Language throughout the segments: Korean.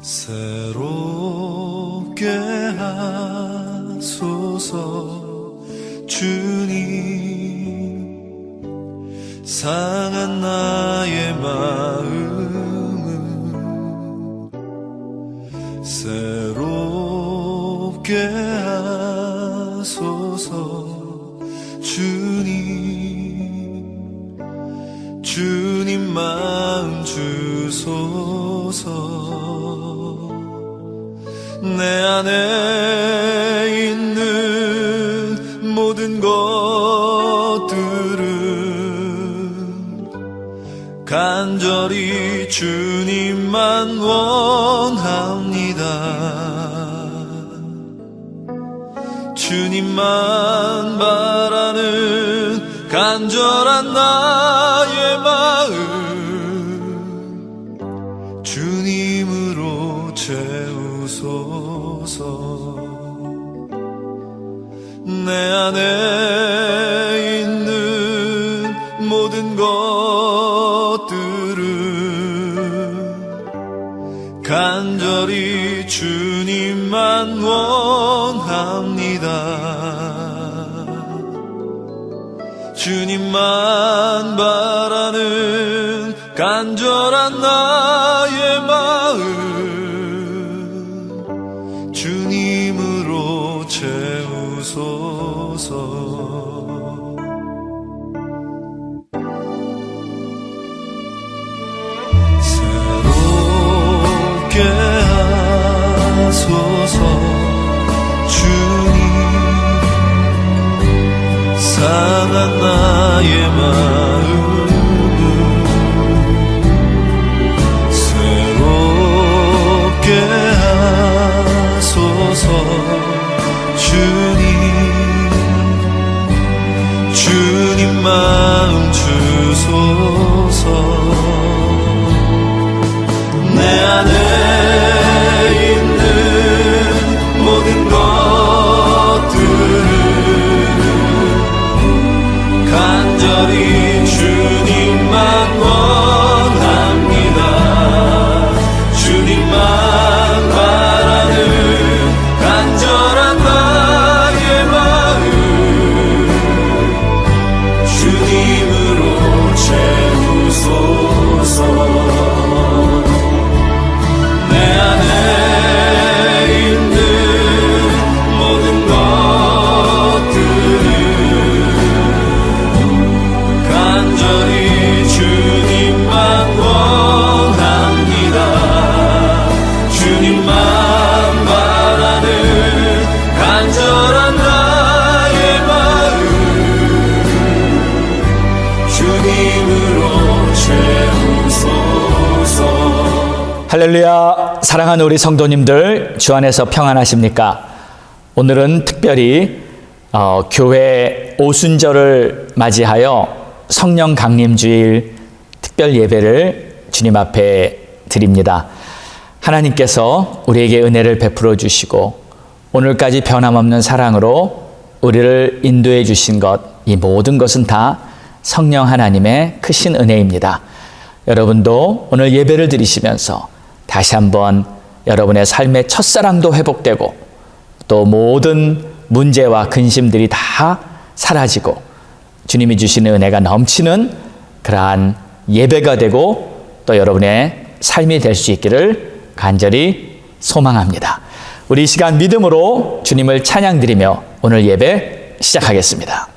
새롭게 하소서 주님, 상한 나의 마음을 새롭게 하소서 주님, 주님 마음 주소서. 내 안에 있는 모든 것들은 간절히 주님만 원합니다. 주님만 바라는 간절한 나의 마음 주님으로 채우소서. 내 안에 있는 모든 것들은 간절히 주님만 원합니다. 주님만 바라는 간절한 나의 마음 주님으로 채우소서. 새롭게 하소서 주님, 상한 나의 마음을 새롭게 하소서 주님, 주님 마음 주소서. 내 안에 있는 모든 것들을 간절히 주님만 원합니다. 주님만 바라는 간절한 나의 마음 주님으로 채우소서. 내 안에 있는 모든 것들을 간절히 주님만 원합니다. 주님만 바라는 간절한 나의 마음 주님으로 채우소서. 할렐루야. 사랑하는 우리 성도님들, 주 안에서 평안하십니까? 오늘은 특별히 교회 오순절을 맞이하여 성령 강림주일 특별 예배를 주님 앞에 드립니다. 하나님께서 우리에게 은혜를 베풀어 주시고 오늘까지 변함없는 사랑으로 우리를 인도해 주신 것, 이 모든 것은 다 성령 하나님의 크신 은혜입니다. 여러분도 오늘 예배를 드리시면서 다시 한번 여러분의 삶의 첫사랑도 회복되고 또 모든 문제와 근심들이 다 사라지고 주님이 주시는 은혜가 넘치는 그러한 예배가 되고 또 여러분의 삶이 될 수 있기를 간절히 소망합니다. 우리 이 시간 믿음으로 주님을 찬양드리며 오늘 예배 시작하겠습니다.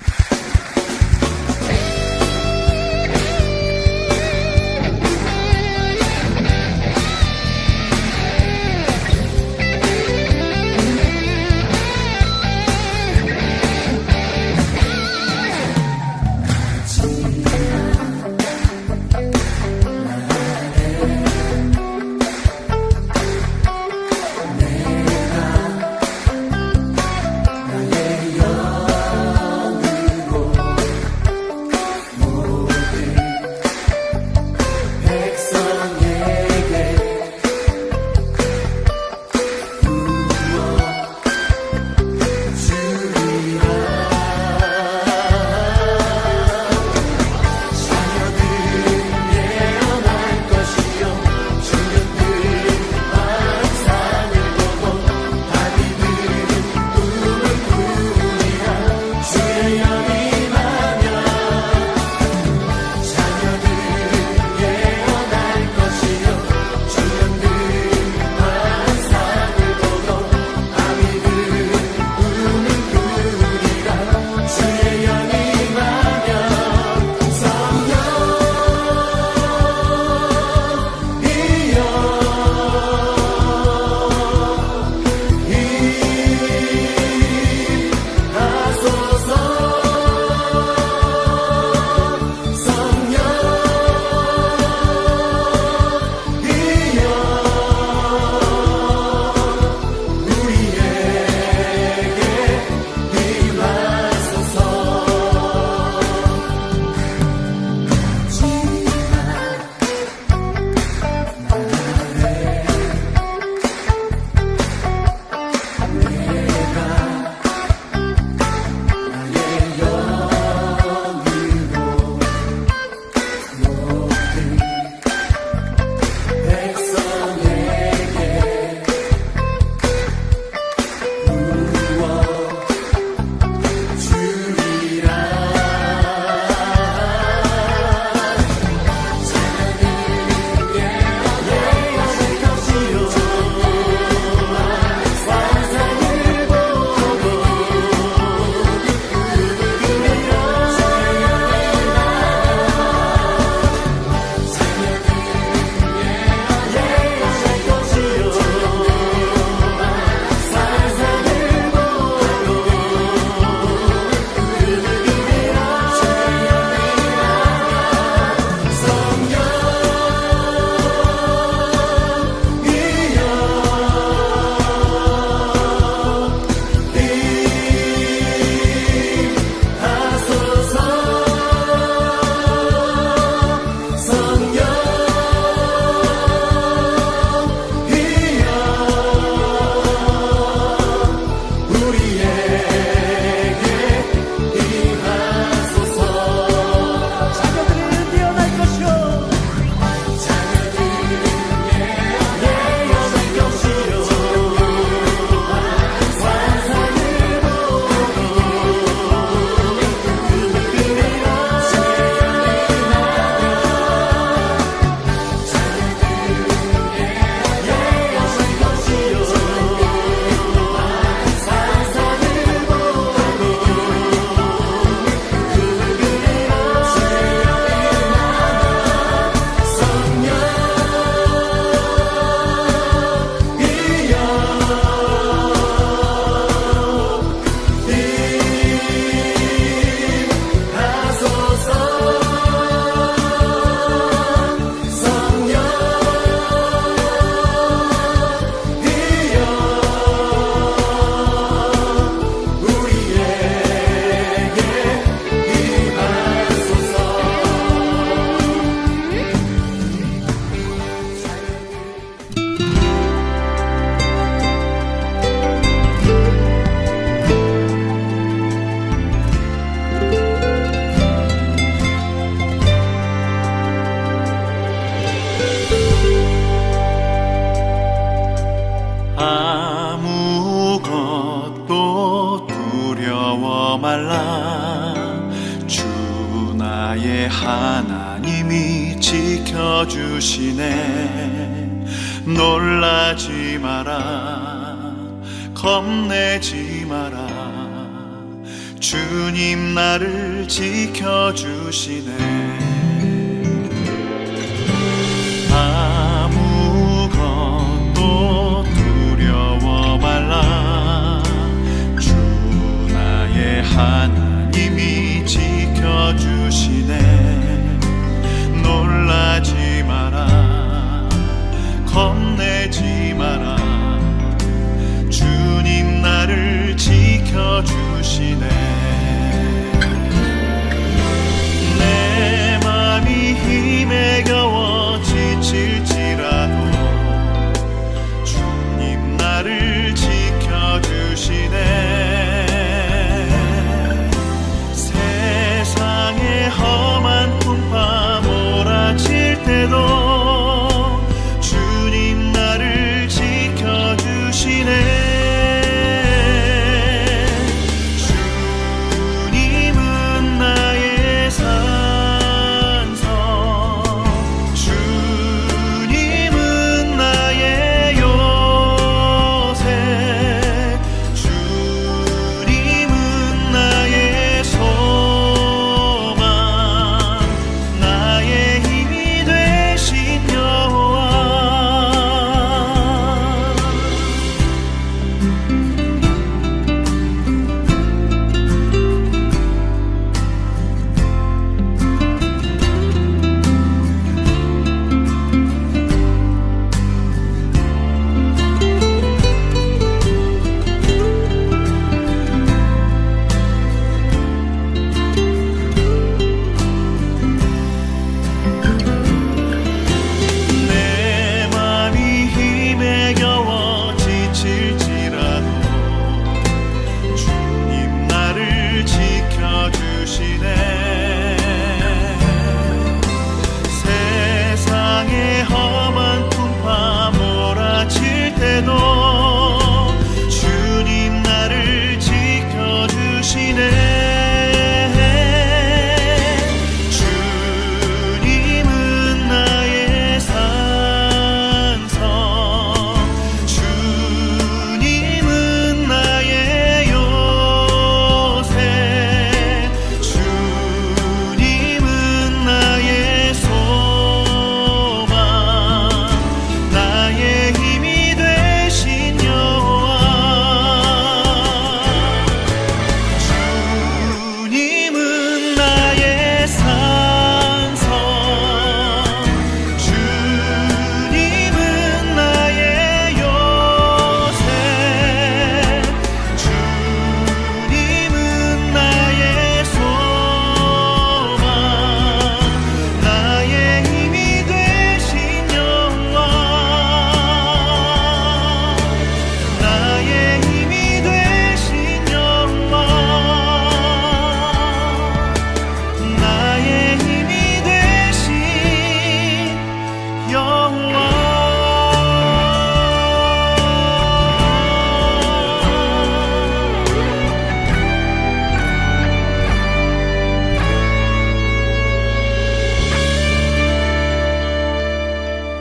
나의 하나님이 지켜주시네. 놀라지 마라, 겁내지 마라. 주님 나를 지켜주시네. 아무것도 두려워 말라. 주 나의 하나님이 지켜주시네. 놀라지 마라, 겁내지 마라. 주님 나를 지켜주시네. 내 맘이 힘에 겨워 지칠지라도 주님 나를 지켜주시네. 세상의 험한 풍파 몰아칠 때도 주님 나를 지켜주시네.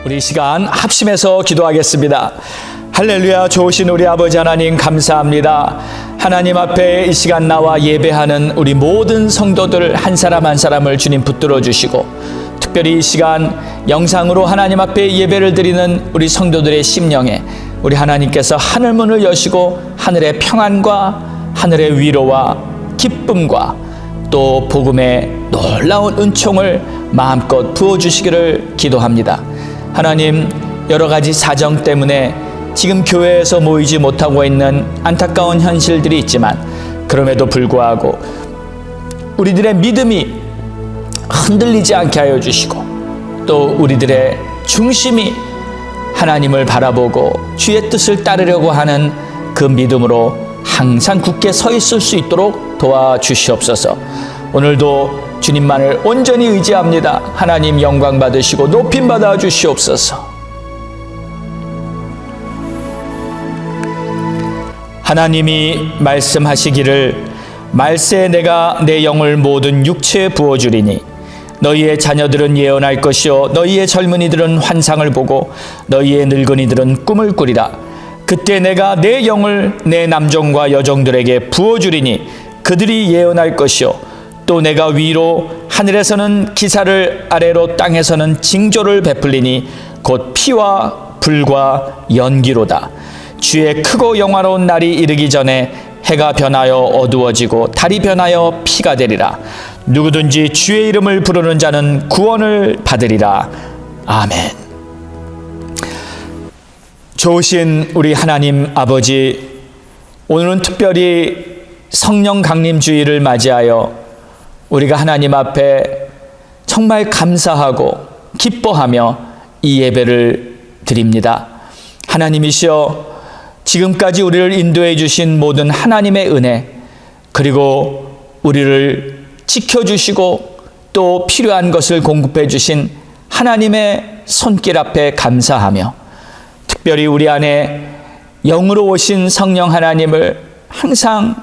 우리 이 시간 합심해서 기도하겠습니다. 할렐루야. 좋으신 우리 아버지 하나님 감사합니다. 하나님 앞에 이 시간 나와 예배하는 우리 모든 성도들 한 사람 한 사람을 주님 붙들어 주시고, 특별히 이 시간 영상으로 하나님 앞에 예배를 드리는 우리 성도들의 심령에 우리 하나님께서 하늘문을 여시고 하늘의 평안과 하늘의 위로와 기쁨과 또 복음의 놀라운 은총을 마음껏 부어주시기를 기도합니다. 하나님, 여러 가지 사정 때문에 지금 교회에서 모이지 못하고 있는 안타까운 현실들이 있지만, 그럼에도 불구하고 우리들의 믿음이 흔들리지 않게 하여 주시고, 또 우리들의 중심이 하나님을 바라보고 주의 뜻을 따르려고 하는 그 믿음으로 항상 굳게 서 있을 수 있도록 도와주시옵소서. 오늘도 주님만을 온전히 의지합니다. 하나님 영광 받으시고 높임 받아 주시옵소서. 하나님이 말씀하시기를 말세에 내가 내 영을 모든 육체에 부어주리니 너희의 자녀들은 예언할 것이요 너희의 젊은이들은 환상을 보고 너희의 늙은이들은 꿈을 꾸리라. 그때 내가 내 영을 내 남종과 여종들에게 부어주리니 그들이 예언할 것이요 또 내가 위로 하늘에서는 기사를 아래로 땅에서는 징조를 베풀리니 곧 피와 불과 연기로다. 주의 크고 영화로운 날이 이르기 전에 해가 변하여 어두워지고 달이 변하여 피가 되리라. 누구든지 주의 이름을 부르는 자는 구원을 받으리라. 아멘. 좋으신 우리 하나님 아버지, 오늘은 특별히 성령 강림 주일을 맞이하여 우리가 하나님 앞에 정말 감사하고 기뻐하며 이 예배를 드립니다. 하나님이시여, 지금까지 우리를 인도해 주신 모든 하나님의 은혜, 그리고 우리를 지켜주시고 또 필요한 것을 공급해 주신 하나님의 손길 앞에 감사하며, 특별히 우리 안에 영으로 오신 성령 하나님을 항상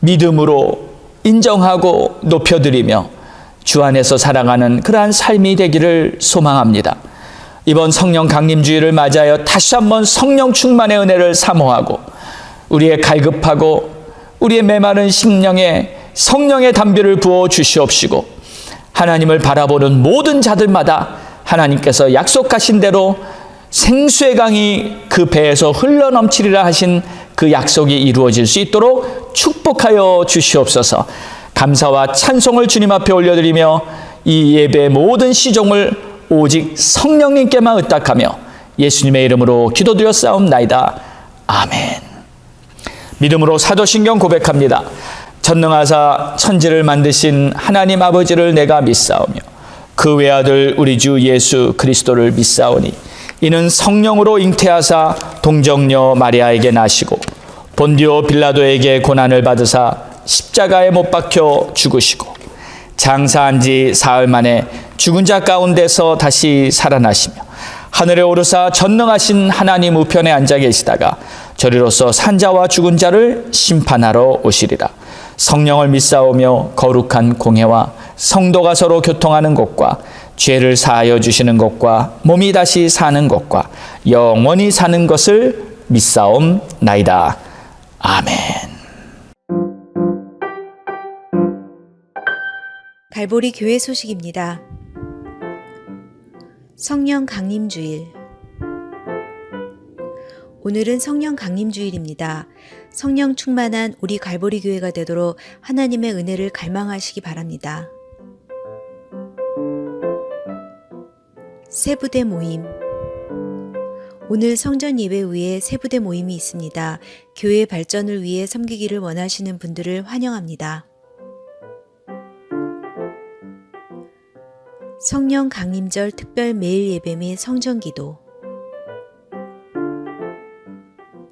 믿음으로 인정하고 높여드리며 주 안에서 살아가는 그러한 삶이 되기를 소망합니다. 이번 성령 강림주일을 맞아여 다시 한번 성령 충만의 은혜를 사모하고 우리의 갈급하고 우리의 메마른 심령에 성령의 담비를 부어 주시옵시고, 하나님을 바라보는 모든 자들마다 하나님께서 약속하신 대로 생수의 강이 그 배에서 흘러넘치리라 하신 그 약속이 이루어질 수 있도록 축복하여 주시옵소서. 감사와 찬송을 주님 앞에 올려드리며 이 예배의 모든 시종을 오직 성령님께만 의탁하며 예수님의 이름으로 기도드렸사옵나이다. 아멘. 믿음으로 사도신경 고백합니다. 전능하사 천지를 만드신 하나님 아버지를 내가 믿사오며 그 외아들 우리 주 예수 그리스도를 믿사오니 이는 성령으로 잉태하사 동정녀 마리아에게 나시고 본디오 빌라도에게 고난을 받으사 십자가에 못 박혀 죽으시고 장사한 지 사흘 만에 죽은 자 가운데서 다시 살아나시며 하늘에 오르사 전능하신 하나님 우편에 앉아 계시다가 저리로서 산자와 죽은 자를 심판하러 오시리라. 성령을 믿사오며 거룩한 공회와 성도가 서로 교통하는 것과 죄를 사하여 주시는 것과 몸이 다시 사는 것과 영원히 사는 것을 믿사옵나이다. 아멘. 갈보리 교회 소식입니다. 성령 강림주일. 오늘은 성령 강림주일입니다. 성령 충만한 우리 갈보리 교회가 되도록 하나님의 은혜를 갈망하시기 바랍니다. 세부대 모임. 오늘 성전 예배 후에 세부대 모임이 있습니다. 교회 발전을 위해 섬기기를 원하시는 분들을 환영합니다. 성령 강림절 특별 매일 예배 및 성전기도.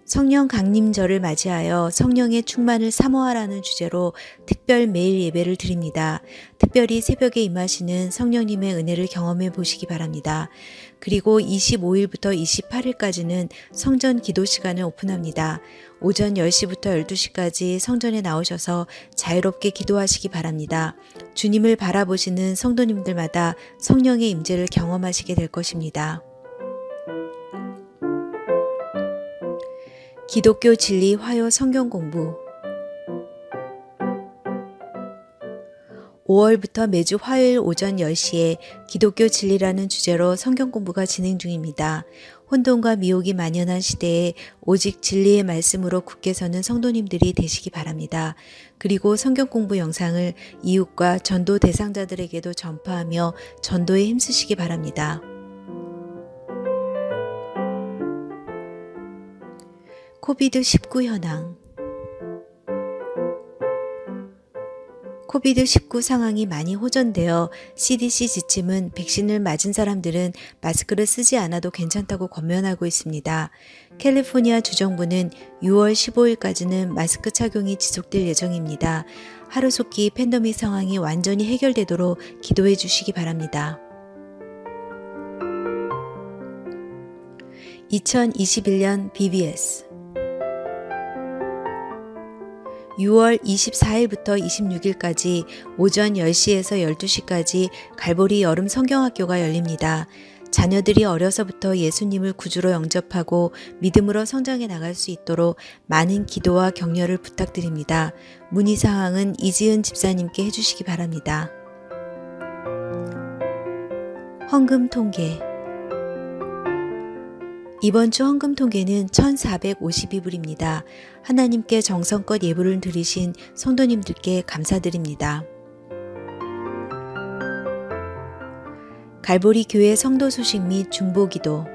성령 강림절을 맞이하여 성령의 충만을 사모하라는 주제로 특별 매일 예배를 드립니다. 특별히 새벽에 임하시는 성령님의 은혜를 경험해 보시기 바랍니다. 그리고 25일부터 28일까지는 성전 기도 시간을 오픈합니다. 오전 10시부터 12시까지 성전에 나오셔서 자유롭게 기도하시기 바랍니다. 주님을 바라보시는 성도님들마다 성령의 임재를 경험하시게 될 것입니다. 기독교 진리 화요 성경 공부. 5월부터 매주 화요일 오전 10시에 기독교 진리라는 주제로 성경 공부가 진행 중입니다. 혼돈과 미혹이 만연한 시대에 오직 진리의 말씀으로 굳게 서는 성도님들이 되시기 바랍니다. 그리고 성경 공부 영상을 이웃과 전도 대상자들에게도 전파하며 전도에 힘쓰시기 바랍니다. 코비드-19 현황. 코비드-19 상황이 많이 호전되어 CDC 지침은 백신을 맞은 사람들은 마스크를 쓰지 않아도 괜찮다고 권면하고 있습니다. 캘리포니아 주정부는 6월 15일까지는 마스크 착용이 지속될 예정입니다. 하루속히 팬데믹 상황이 완전히 해결되도록 기도해 주시기 바랍니다. 2021년 BBS. 6월 24일부터 26일까지 오전 10시에서 12시까지 갈보리 여름 성경학교가 열립니다. 자녀들이 어려서부터 예수님을 구주로 영접하고 믿음으로 성장해 나갈 수 있도록 많은 기도와 격려를 부탁드립니다. 문의사항은 이지은 집사님께 해주시기 바랍니다. 헌금 통계. 이번 주 헌금 통계는 1,452불입니다. 하나님께 정성껏 예불을 드리신 성도님들께 감사드립니다. 갈보리 교회 성도 소식 및 중보기도.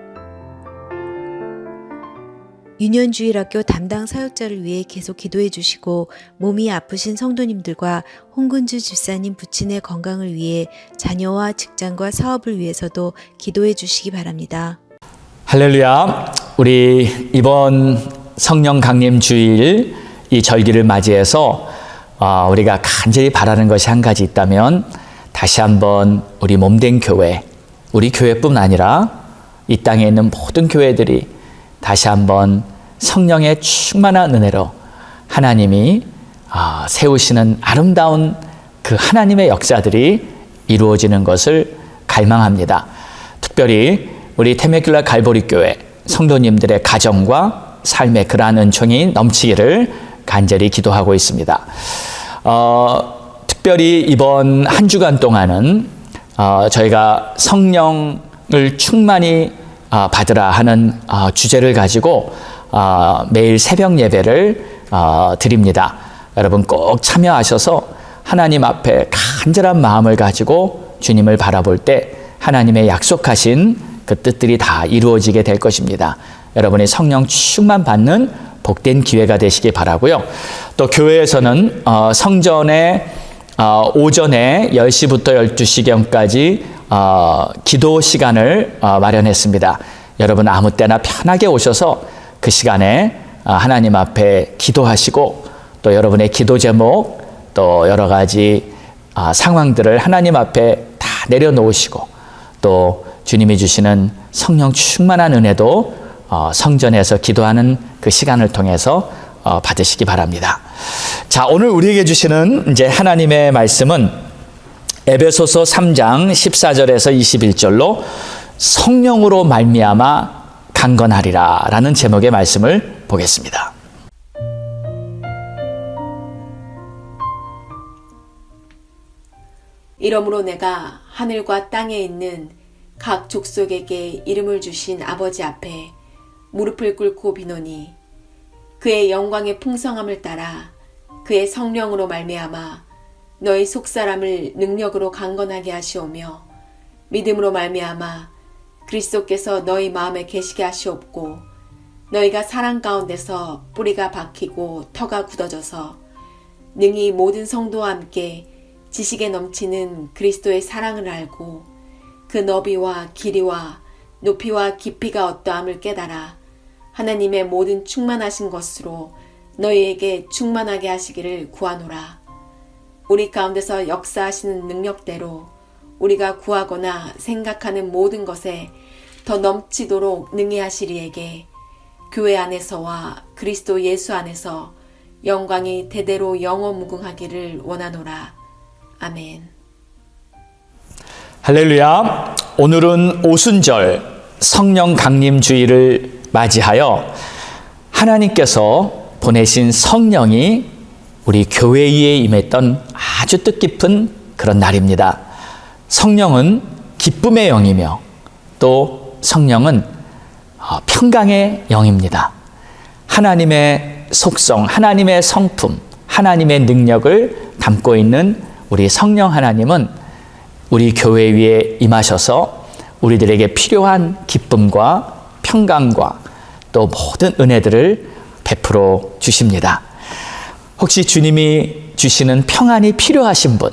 유년주일학교 담당 사역자를 위해 계속 기도해 주시고 몸이 아프신 성도님들과 홍근주 집사님 부친의 건강을 위해 자녀와 직장과 사업을 위해서도 기도해 주시기 바랍니다. 할렐루야. 우리 이번 성령 강림 주일 이 절기를 맞이해서 우리가 간절히 바라는 것이 한 가지 있다면 다시 한번 우리 몸된 교회, 우리 교회뿐 아니라 이 땅에 있는 모든 교회들이 다시 한번 성령의 충만한 은혜로 하나님이 세우시는 아름다운 그 하나님의 역사들이 이루어지는 것을 갈망합니다. 특별히 우리 태메길라 갈보리 교회 성도님들의 가정과 삶의 그러한 은총이 넘치기를 간절히 기도하고 있습니다. 특별히 이번 한 주간 동안은 저희가 성령을 충만히 받으라 하는 주제를 가지고 매일 새벽 예배를 드립니다. 여러분 꼭 참여하셔서 하나님 앞에 간절한 마음을 가지고 주님을 바라볼 때 하나님의 약속하신 그 뜻들이 다 이루어지게 될 것입니다. 여러분이 성령 충만 받는 복된 기회가 되시기 바라고요. 또 교회에서는 성전에 오전에 10시부터 12시경까지 기도 시간을 마련했습니다. 여러분 아무 때나 편하게 오셔서 그 시간에 하나님 앞에 기도하시고 또 여러분의 기도 제목 또 여러 가지 상황들을 하나님 앞에 다 내려놓으시고 또 주님이 주시는 성령 충만한 은혜도 성전에서 기도하는 그 시간을 통해서 받으시기 바랍니다. 자, 오늘 우리에게 주시는 이제 하나님의 말씀은 에베소서 3장 14절에서 21절로 성령으로 말미암아 강건하리라 라는 제목의 말씀을 보겠습니다. 이러므로 내가 하늘과 땅에 있는 각 족속에게 이름을 주신 아버지 앞에 무릎을 꿇고 비노니 그의 영광의 풍성함을 따라 그의 성령으로 말미암아 너희 속사람을 능력으로 강건하게 하시오며 믿음으로 말미암아 그리스도께서 너희 마음에 계시게 하시옵고 너희가 사랑 가운데서 뿌리가 박히고 터가 굳어져서 능히 모든 성도와 함께 지식에 넘치는 그리스도의 사랑을 알고 그 너비와 길이와 높이와 깊이가 어떠함을 깨달아 하나님의 모든 충만하신 것으로 너희에게 충만하게 하시기를 구하노라. 우리 가운데서 역사하시는 능력대로 우리가 구하거나 생각하는 모든 것에 더 넘치도록 능히 하시리에게 교회 안에서와 그리스도 예수 안에서 영광이 대대로 영원무궁하기를 원하노라. 아멘. 할렐루야. 오늘은 오순절 성령 강림 주일을 맞이하여 하나님께서 보내신 성령이 우리 교회 위에 임했던 아주 뜻깊은 그런 날입니다. 성령은 기쁨의 영이며 또 성령은 평강의 영입니다. 하나님의 속성, 하나님의 성품, 하나님의 능력을 담고 있는 우리 성령 하나님은 우리 교회 위에 임하셔서 우리들에게 필요한 기쁨과 평강과 또 모든 은혜들을 베풀어 주십니다. 혹시 주님이 주시는 평안이 필요하신 분,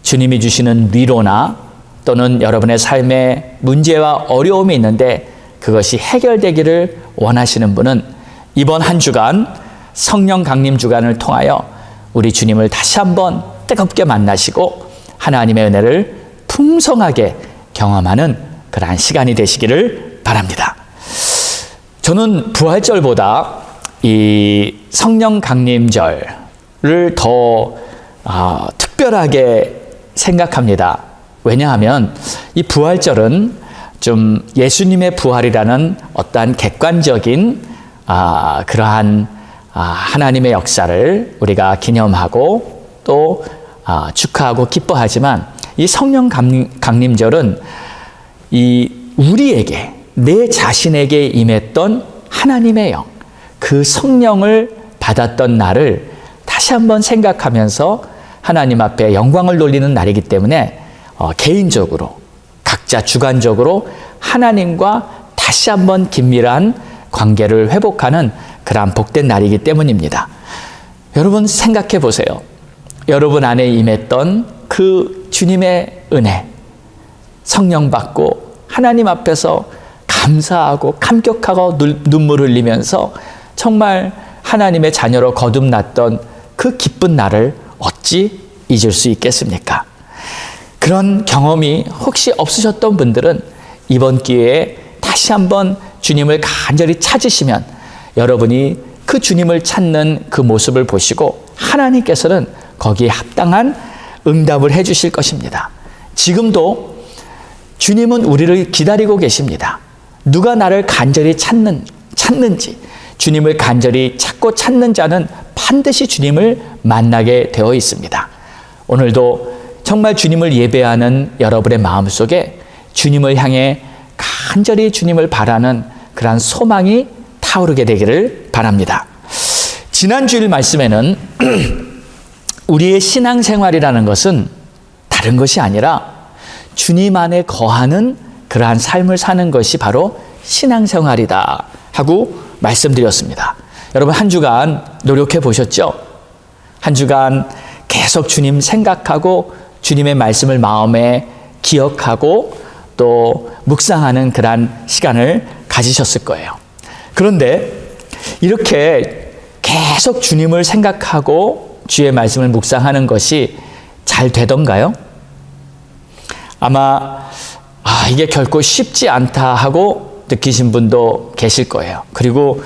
주님이 주시는 위로나 또는 여러분의 삶에 문제와 어려움이 있는데 그것이 해결되기를 원하시는 분은 이번 한 주간 성령 강림 주간을 통하여 우리 주님을 다시 한번 뜨겁게 만나시고 하나님의 은혜를 풍성하게 경험하는 그러한 시간이 되시기를 바랍니다. 저는 부활절보다 이 성령 강림절을 더 특별하게 생각합니다. 왜냐하면 이 부활절은 좀 예수님의 부활이라는 어떠한 객관적인 그러한 하나님의 역사를 우리가 기념하고 또 축하하고 기뻐하지만 이 성령 강림절은 이 우리에게 내 자신에게 임했던 하나님의 영, 그 성령을 받았던 날을 다시 한번 생각하면서 하나님 앞에 영광을 돌리는 날이기 때문에 개인적으로 각자 주관적으로 하나님과 다시 한번 긴밀한 관계를 회복하는 그러한 복된 날이기 때문입니다. 여러분 생각해 보세요. 여러분 안에 임했던 그 주님의 은혜, 성령 받고 하나님 앞에서 감사하고 감격하고 눈물 흘리면서 정말 하나님의 자녀로 거듭났던 그 기쁜 날을 어찌 잊을 수 있겠습니까? 그런 경험이 혹시 없으셨던 분들은 이번 기회에 다시 한번 주님을 간절히 찾으시면 여러분이 그 주님을 찾는 그 모습을 보시고 하나님께서는 거기에 합당한 응답을 해 주실 것입니다. 지금도 주님은 우리를 기다리고 계십니다. 누가 나를 간절히 찾는지, 주님을 간절히 찾는 자는 반드시 주님을 만나게 되어 있습니다. 오늘도 정말 주님을 예배하는 여러분의 마음속에 주님을 향해 간절히 주님을 바라는 그러한 소망이 타오르게 되기를 바랍니다. 지난 주일 말씀에는 우리의 신앙생활이라는 것은 다른 것이 아니라 주님 안에 거하는 그러한 삶을 사는 것이 바로 신앙생활이다 하고 말씀드렸습니다. 여러분 한 주간 노력해 보셨죠? 한 주간 계속 주님 생각하고 주님의 말씀을 마음에 기억하고 또 묵상하는 그러한 시간을 가지셨을 거예요. 그런데 이렇게 계속 주님을 생각하고 주의 말씀을 묵상하는 것이 잘 되던가요? 아마 이게 결코 쉽지 않다 하고 느끼신 분도 계실 거예요. 그리고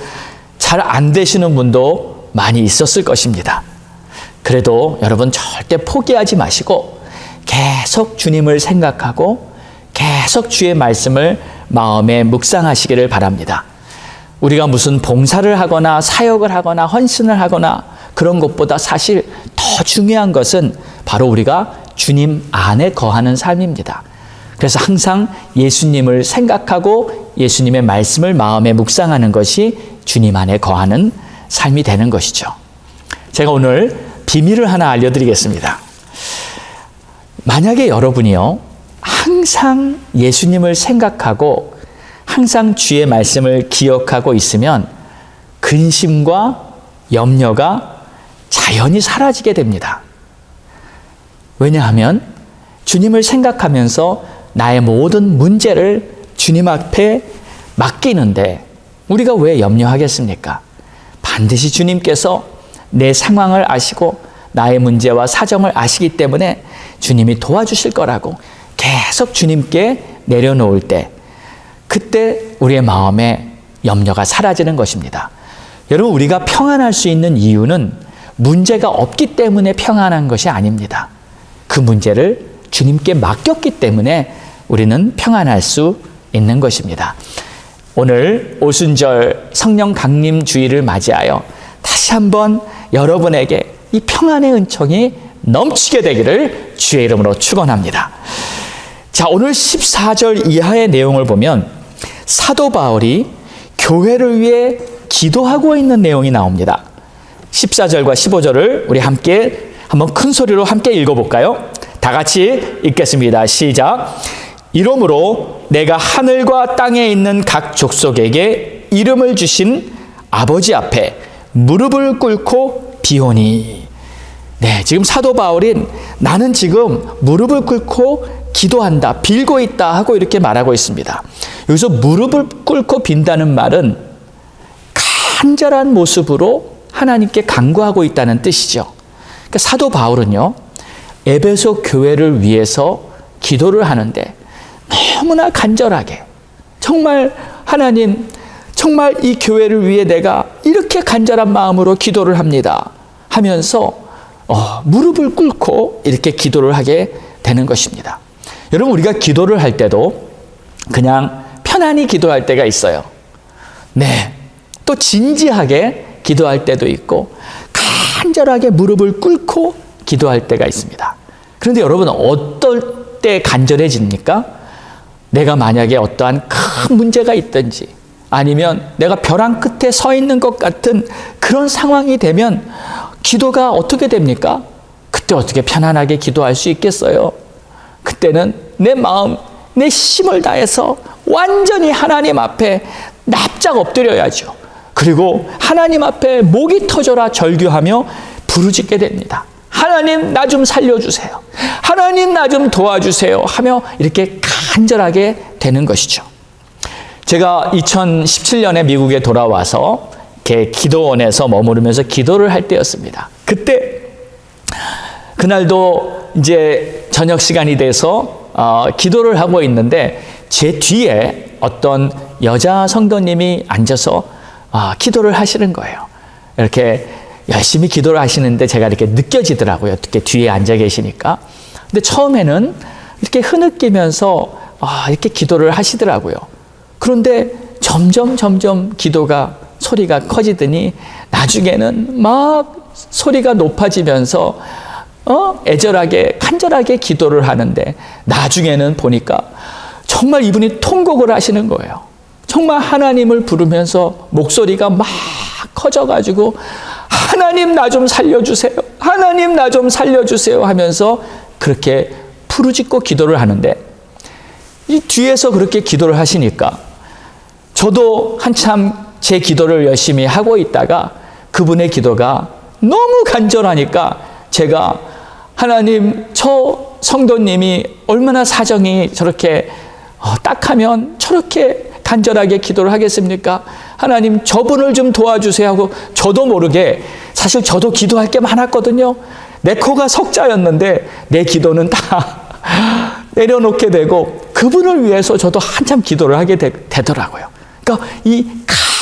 잘 안 되시는 분도 많이 있었을 것입니다. 그래도 여러분 절대 포기하지 마시고 계속 주님을 생각하고 계속 주의 말씀을 마음에 묵상하시기를 바랍니다. 우리가 무슨 봉사를 하거나 사역을 하거나 헌신을 하거나 그런 것보다 사실 더 중요한 것은 바로 우리가 주님 안에 거하는 삶입니다. 그래서 항상 예수님을 생각하고 예수님의 말씀을 마음에 묵상하는 것이 주님 안에 거하는 삶이 되는 것이죠. 제가 오늘 비밀을 하나 알려드리겠습니다. 만약에 여러분이요, 항상 예수님을 생각하고 항상 주의 말씀을 기억하고 있으면 근심과 염려가 자연히 사라지게 됩니다. 왜냐하면 주님을 생각하면서 나의 모든 문제를 주님 앞에 맡기는데 우리가 왜 염려하겠습니까? 반드시 주님께서 내 상황을 아시고 나의 문제와 사정을 아시기 때문에 주님이 도와주실 거라고 계속 주님께 내려놓을 때 그때 우리의 마음에 염려가 사라지는 것입니다. 여러분 우리가 평안할 수 있는 이유는 문제가 없기 때문에 평안한 것이 아닙니다. 그 문제를 주님께 맡겼기 때문에 우리는 평안할 수 있는 것입니다. 오늘 오순절 성령 강림 주일을 맞이하여 다시 한번 여러분에게 이 평안의 은총이 넘치게 되기를 주의 이름으로 축원합니다. 자, 오늘 14절 이하의 내용을 보면 사도 바울이 교회를 위해 기도하고 있는 내용이 나옵니다. 14절과 15절을 우리 함께 한번 큰 소리로 함께 읽어볼까요? 다 같이 읽겠습니다. 시작. 이러므로 내가 하늘과 땅에 있는 각 족속에게 이름을 주신 아버지 앞에 무릎을 꿇고 비오니. 네, 지금 사도 바울이 나는 지금 무릎을 꿇고 기도한다, 빌고 있다 하고 이렇게 말하고 있습니다. 여기서 무릎을 꿇고 빈다는 말은 간절한 모습으로 하나님께 간구하고 있다는 뜻이죠. 그러니까 사도 바울은요, 에베소 교회를 위해서 기도를 하는데 너무나 간절하게 정말 하나님 정말 이 교회를 위해 내가 이렇게 간절한 마음으로 기도를 합니다 하면서 무릎을 꿇고 이렇게 기도를 하게 되는 것입니다. 여러분, 우리가 기도를 할 때도 그냥 편안히 기도할 때가 있어요. 네, 또 진지하게 기도할 때도 있고 간절하게 무릎을 꿇고 기도할 때가 있습니다. 그런데 여러분, 어떨 때 간절해집니까? 내가 만약에 어떠한 큰 문제가 있든지 아니면 내가 벼랑 끝에 서 있는 것 같은 그런 상황이 되면 기도가 어떻게 됩니까? 그때 어떻게 편안하게 기도할 수 있겠어요? 그때는 내 마음, 내 힘을 다해서 완전히 하나님 앞에 납작 엎드려야죠. 그리고 하나님 앞에 목이 터져라 절규하며 부르짖게 됩니다. 하나님, 나 좀 살려주세요. 하나님, 나 좀 도와주세요 하며 이렇게 간절하게 되는 것이죠. 제가 2017년에 미국에 돌아와서 이렇게 기도원에서 머무르면서 기도를 할 때였습니다. 그날도 이제 저녁 시간이 돼서 기도를 하고 있는데 제 뒤에 어떤 여자 성도님이 앉아서 기도를 하시는 거예요. 이렇게 열심히 기도를 하시는데 제가 이렇게 느껴지더라고요. 이렇게 뒤에 앉아 계시니까. 근데 처음에는 이렇게 흐느끼면서 이렇게 기도를 하시더라고요. 그런데 점점 소리가 커지더니 나중에는 막 소리가 높아지면서 애절하게 간절하게 기도를 하는데 나중에는 보니까 정말 이분이 통곡을 하시는 거예요. 정말 하나님을 부르면서 목소리가 막 커져가지고 하나님, 나 좀 살려주세요. 하나님, 나 좀 살려주세요 하면서 그렇게 부르짖고 기도를 하는데 이 뒤에서 그렇게 기도를 하시니까 저도 한참 제 기도를 열심히 하고 있다가 그분의 기도가 너무 간절하니까 제가 하나님, 저 성도님이 얼마나 사정이 저렇게 딱하면 저렇게 간절하게 기도를 하겠습니까? 하나님, 저분을 좀 도와주세요 하고 저도 모르게 사실 저도 기도할 게 많았거든요. 내 코가 석자였는데 내 기도는 다 내려놓게 되고 그분을 위해서 저도 한참 기도를 하게 되더라고요. 그러니까 이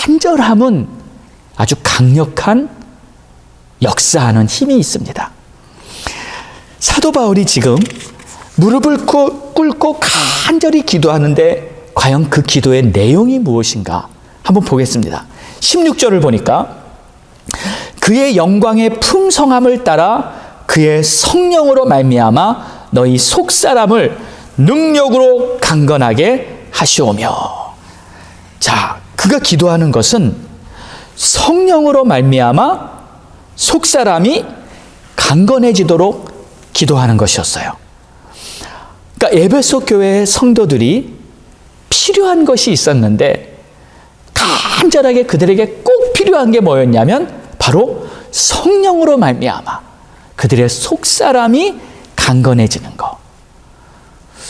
간절함은 아주 강력한 역사하는 힘이 있습니다. 사도 바울이 지금 무릎을 꿇고 간절히 기도하는데 과연 그 기도의 내용이 무엇인가 한번 보겠습니다. 16절을 보니까 그의 영광의 풍성함을 따라 그의 성령으로 말미암아 너희 속사람을 능력으로 강건하게 하시오며. 자, 그가 기도하는 것은 성령으로 말미암아 속사람이 강건해지도록 기도하는 것이었어요. 그러니까 에베소 교회의 성도들이 필요한 것이 있었는데 간절하게 그들에게 꼭 필요한 게 뭐였냐면 바로 성령으로 말미암아 그들의 속사람이 강건해지는 것.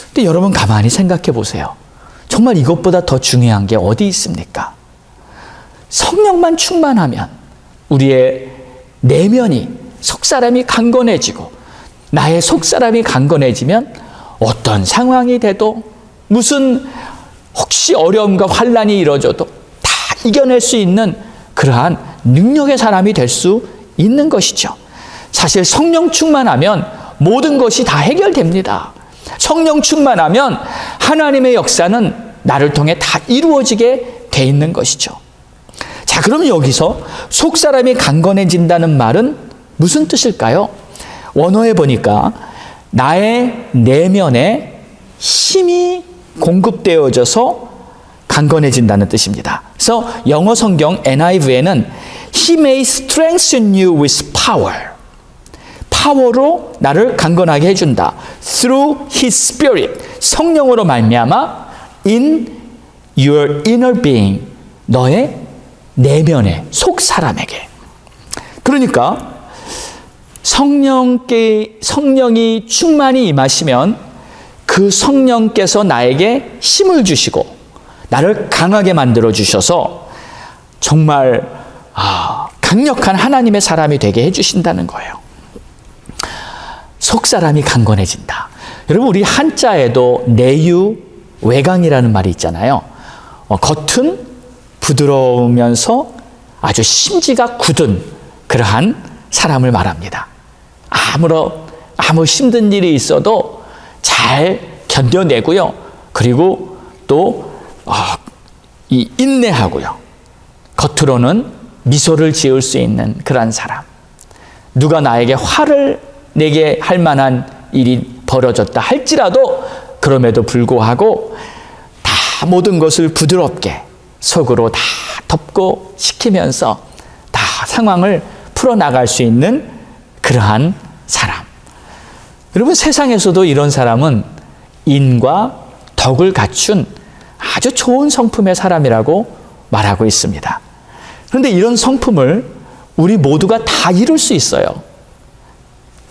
근데 여러분 가만히 생각해 보세요. 정말 이것보다 더 중요한 게 어디 있습니까? 성령만 충만하면 우리의 내면이 속사람이 강건해지고 나의 속사람이 강건해지면 어떤 상황이 돼도 무슨 혹시 어려움과 환난이 이뤄져도 다 이겨낼 수 있는 그러한 능력의 사람이 될 수 있는 것이죠. 사실 성령 충만하면 모든 것이 다 해결됩니다. 성령 충만하면 하나님의 역사는 나를 통해 다 이루어지게 돼 있는 것이죠. 자, 그럼 여기서 속사람이 강건해진다는 말은 무슨 뜻일까요? 원어에 보니까 나의 내면에 힘이 공급되어져서 강건해진다는 뜻입니다. 그래서 영어 성경 NIV에는 He may strengthen you with power. 파워로 나를 강건하게 해준다. Through His Spirit. 성령으로 말미암아 in your inner being. 너의 내면의 속 사람에게. 그러니까 성령이 충만히 임하시면 그 성령께서 나에게 힘을 주시고 나를 강하게 만들어 주셔서 정말 강력한 하나님의 사람이 되게 해주신다는 거예요. 속사람이 강건해진다. 여러분, 우리 한자에도 내유 외강이라는 말이 있잖아요. 겉은 부드러우면서 아주 심지가 굳은 그러한 사람을 말합니다. 아무 힘든 일이 있어도 잘 견뎌내고요. 그리고 또 이 인내하고요. 겉으로는 미소를 지을 수 있는 그러한 사람. 누가 나에게 화를 내게 할 만한 일이 벌어졌다 할지라도 그럼에도 불구하고 다 모든 것을 부드럽게 속으로 다 덮고 시키면서 다 상황을 풀어나갈 수 있는 그러한 사람. 여러분, 세상에서도 이런 사람은 인과 덕을 갖춘 아주 좋은 성품의 사람이라고 말하고 있습니다. 그런데 이런 성품을 우리 모두가 다 이룰 수 있어요.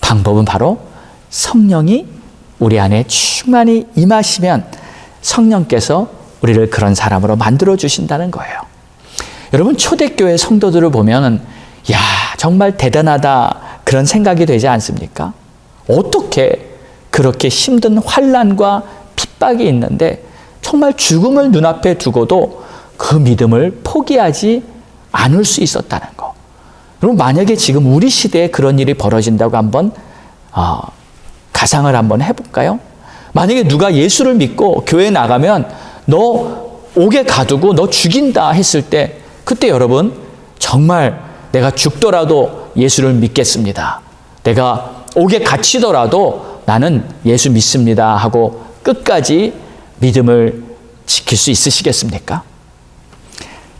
방법은 바로 성령이 우리 안에 충만히 임하시면 성령께서 우리를 그런 사람으로 만들어 주신다는 거예요. 여러분, 초대교회 성도들을 보면 야, 정말 대단하다 그런 생각이 되지 않습니까? 어떻게 그렇게 힘든 환난과 핍박이 있는데 정말 죽음을 눈앞에 두고도 그 믿음을 포기하지 않을 수 있었다는 거. 여러분, 만약에 지금 우리 시대에 그런 일이 벌어진다고 한번 가상을 한번 해볼까요? 만약에 누가 예수를 믿고 교회에 나가면 너 옥에 가두고 너 죽인다 했을 때 그때 여러분 정말 내가 죽더라도 예수를 믿겠습니다. 내가 옥에 갇히더라도 나는 예수 믿습니다 하고 끝까지 믿음을 지킬 수 있으시겠습니까?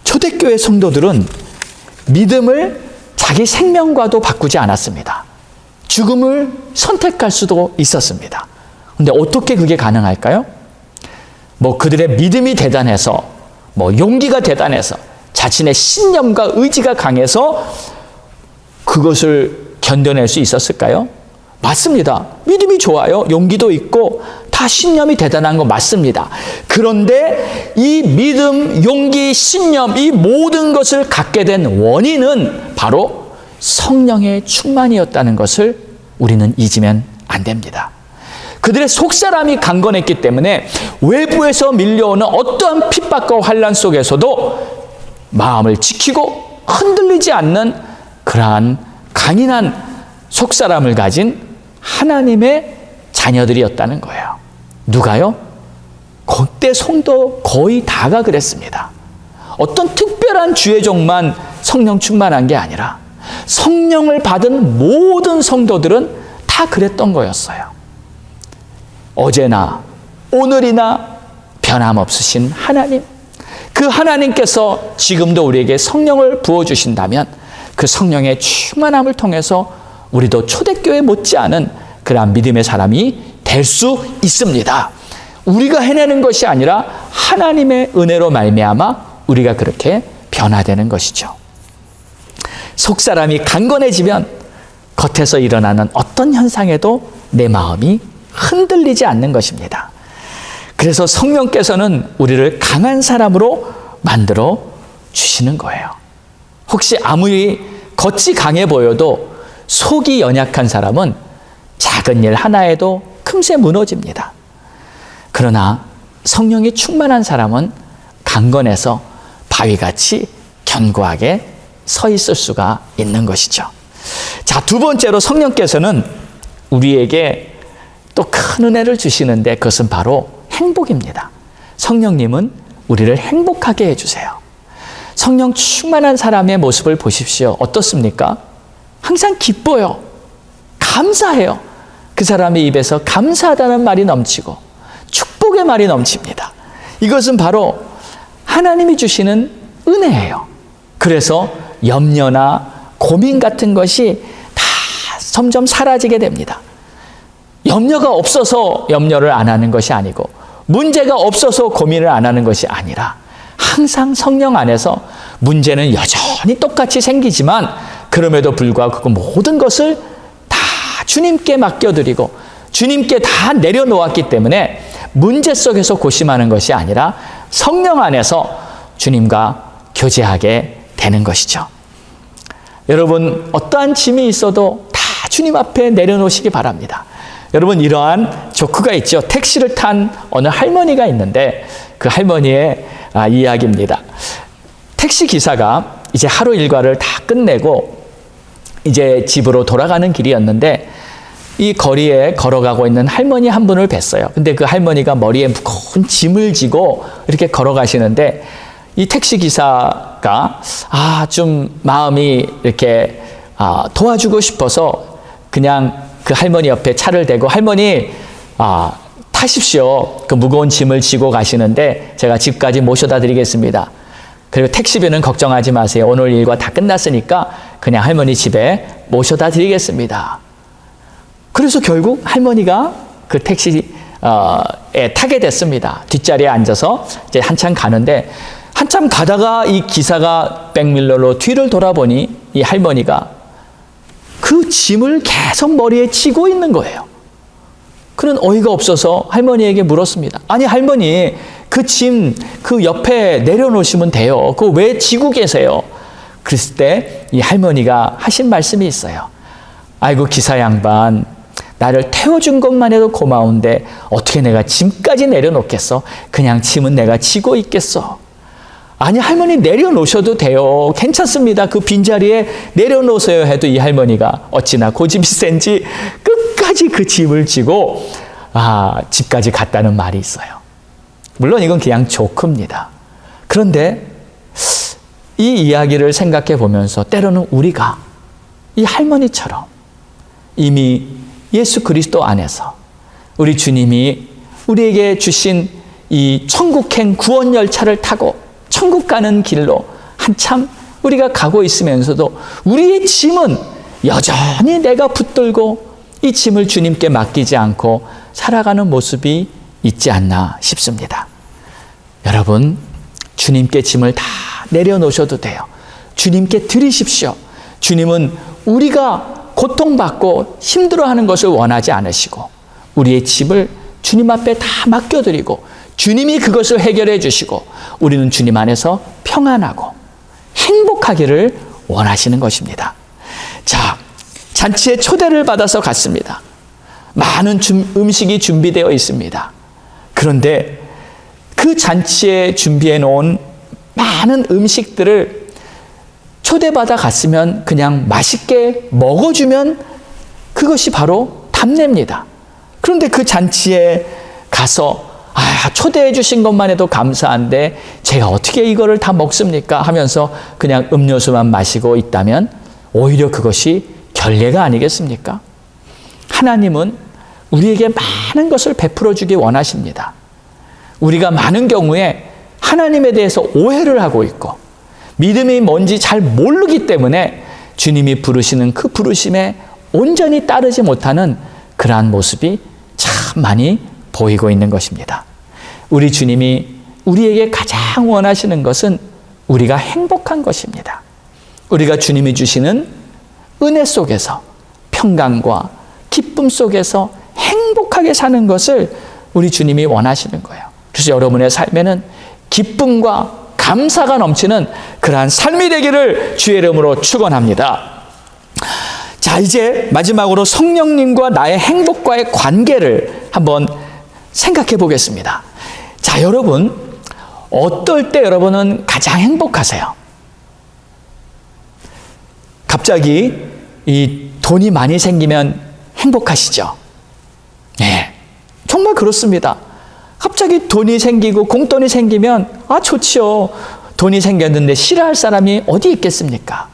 초대교회 성도들은 믿음을 자기 생명과도 바꾸지 않았습니다. 죽음을 선택할 수도 있었습니다. 그런데 어떻게 그게 가능할까요? 그들의 믿음이 대단해서, 용기가 대단해서, 자신의 신념과 의지가 강해서 그것을 견뎌낼 수 있었을까요? 맞습니다. 믿음이 좋아요. 용기도 있고 다 신념이 대단한 거 맞습니다. 그런데 이 믿음, 용기, 신념, 이 모든 것을 갖게 된 원인은 바로 성령의 충만이었다는 것을 우리는 잊으면 안 됩니다. 그들의 속사람이 강건했기 때문에 외부에서 밀려오는 어떠한 핍박과 환난 속에서도 마음을 지키고 흔들리지 않는 그러한 강인한 속사람을 가진 하나님의 자녀들이었다는 거예요. 누가요? 그때 성도 거의 다가 그랬습니다. 어떤 특별한 주의 종만 성령 충만한 게 아니라 성령을 받은 모든 성도들은 다 그랬던 거였어요. 어제나 오늘이나 변함없으신 하나님, 그 하나님께서 지금도 우리에게 성령을 부어주신다면 그 성령의 충만함을 통해서 우리도 초대교회 못지않은 그러한 믿음의 사람이 될 수 있습니다. 우리가 해내는 것이 아니라 하나님의 은혜로 말미암아 우리가 그렇게 변화되는 것이죠. 속사람이 강건해지면 겉에서 일어나는 어떤 현상에도 내 마음이 흔들리지 않는 것입니다. 그래서 성령께서는 우리를 강한 사람으로 만들어 주시는 거예요. 혹시 아무리 겉이 강해 보여도 속이 연약한 사람은 작은 일 하나에도 금세 무너집니다. 그러나 성령이 충만한 사람은 강건해서 바위같이 견고하게 서 있을 수가 있는 것이죠. 자, 두 번째로 성령께서는 우리에게 또 큰 은혜를 주시는데 그것은 바로 행복입니다. 성령님은 우리를 행복하게 해주세요. 성령 충만한 사람의 모습을 보십시오. 어떻습니까? 항상 기뻐요. 감사해요. 그 사람의 입에서 감사하다는 말이 넘치고 축복의 말이 넘칩니다. 이것은 바로 하나님이 주시는 은혜예요. 그래서 염려나 고민 같은 것이 다 점점 사라지게 됩니다. 염려가 없어서 염려를 안 하는 것이 아니고 문제가 없어서 고민을 안 하는 것이 아니라 항상 성령 안에서 문제는 여전히 똑같이 생기지만 그럼에도 불구하고 그 모든 것을 다 주님께 맡겨드리고 주님께 다 내려놓았기 때문에 문제 속에서 고심하는 것이 아니라 성령 안에서 주님과 교제하게 되는 것이죠. 여러분, 어떠한 짐이 있어도 다 주님 앞에 내려놓으시기 바랍니다. 여러분, 이러한 조크가 있죠. 택시를 탄 어느 할머니가 있는데 그 할머니의 이야기입니다. 택시 기사가 이제 하루 일과를 다 끝내고 이제 집으로 돌아가는 길이었는데 이 거리에 걸어가고 있는 할머니 한 분을 뵀어요. 근데 그 할머니가 머리에 무거운 짐을 지고 이렇게 걸어가시는데 이 택시 기사가 좀 마음이 이렇게 도와주고 싶어서 그냥 그 할머니 옆에 차를 대고 할머니 타십시오. 그 무거운 짐을 지고 가시는데 제가 집까지 모셔다 드리겠습니다. 그리고 택시비는 걱정하지 마세요. 오늘 일과 다 끝났으니까 그냥 할머니 집에 모셔다 드리겠습니다. 그래서 결국 할머니가 그 택시에 타게 됐습니다. 뒷자리에 앉아서 이제 한참 가는데 한참 가다가 이 기사가 백밀러로 뒤를 돌아보니 이 할머니가 그 짐을 계속 머리에 지고 있는 거예요. 그는 어이가 없어서 할머니에게 물었습니다. 아니 할머니 그 짐 그 옆에 내려놓으시면 돼요. 그거 왜 지고 계세요? 그랬을 때 이 할머니가 하신 말씀이 있어요. 아이고 기사 양반 나를 태워준 것만 해도 고마운데 어떻게 내가 짐까지 내려놓겠어? 그냥 짐은 내가 지고 있겠어. 아니 할머니 내려놓으셔도 돼요. 괜찮습니다. 그 빈자리에 내려놓으세요 해도 이 할머니가 어찌나 고집이 센지 끝까지 그 짐을 지고 집까지 갔다는 말이 있어요. 물론 이건 그냥 조크입니다. 그런데 이 이야기를 생각해 보면서 때로는 우리가 이 할머니처럼 이미 예수 그리스도 안에서 우리 주님이 우리에게 주신 이 천국행 구원 열차를 타고 천국 가는 길로 한참 우리가 가고 있으면서도 우리의 짐은 여전히 내가 붙들고 이 짐을 주님께 맡기지 않고 살아가는 모습이 있지 않나 싶습니다. 여러분, 주님께 짐을 다 내려놓으셔도 돼요. 주님께 드리십시오. 주님은 우리가 고통받고 힘들어하는 것을 원하지 않으시고 우리의 짐을 주님 앞에 다 맡겨드리고 주님이 그것을 해결해 주시고 우리는 주님 안에서 평안하고 행복하기를 원하시는 것입니다. 자, 잔치에 초대를 받아서 갔습니다. 많은 음식이 준비되어 있습니다. 그런데 그 잔치에 준비해 놓은 많은 음식들을 초대받아 갔으면 그냥 맛있게 먹어주면 그것이 바로 답례입니다. 그런데 그 잔치에 가서 초대해 주신 것만 해도 감사한데 제가 어떻게 이거를 다 먹습니까? 하면서 그냥 음료수만 마시고 있다면 오히려 그것이 결례가 아니겠습니까? 하나님은 우리에게 많은 것을 베풀어 주기 원하십니다. 우리가 많은 경우에 하나님에 대해서 오해를 하고 있고 믿음이 뭔지 잘 모르기 때문에 주님이 부르시는 그 부르심에 온전히 따르지 못하는 그러한 모습이 참 많이 보이고 있는 것입니다. 우리 주님이 우리에게 가장 원하시는 것은 우리가 행복한 것입니다. 우리가 주님이 주시는 은혜 속에서 평강과 기쁨 속에서 행복하게 사는 것을 우리 주님이 원하시는 거예요. 그래서 여러분의 삶에는 기쁨과 감사가 넘치는 그러한 삶이 되기를 주의 이름으로 축원합니다. 자, 이제 마지막으로 성령님과 나의 행복과의 관계를 한번 생각해 보겠습니다. 자, 여러분, 어떨 때 여러분은 가장 행복하세요? 갑자기 이 돈이 많이 생기면 행복하시죠? 네, 정말 그렇습니다. 갑자기 돈이 생기고 공돈이 생기면 좋지요. 돈이 생겼는데 싫어할 사람이 어디 있겠습니까?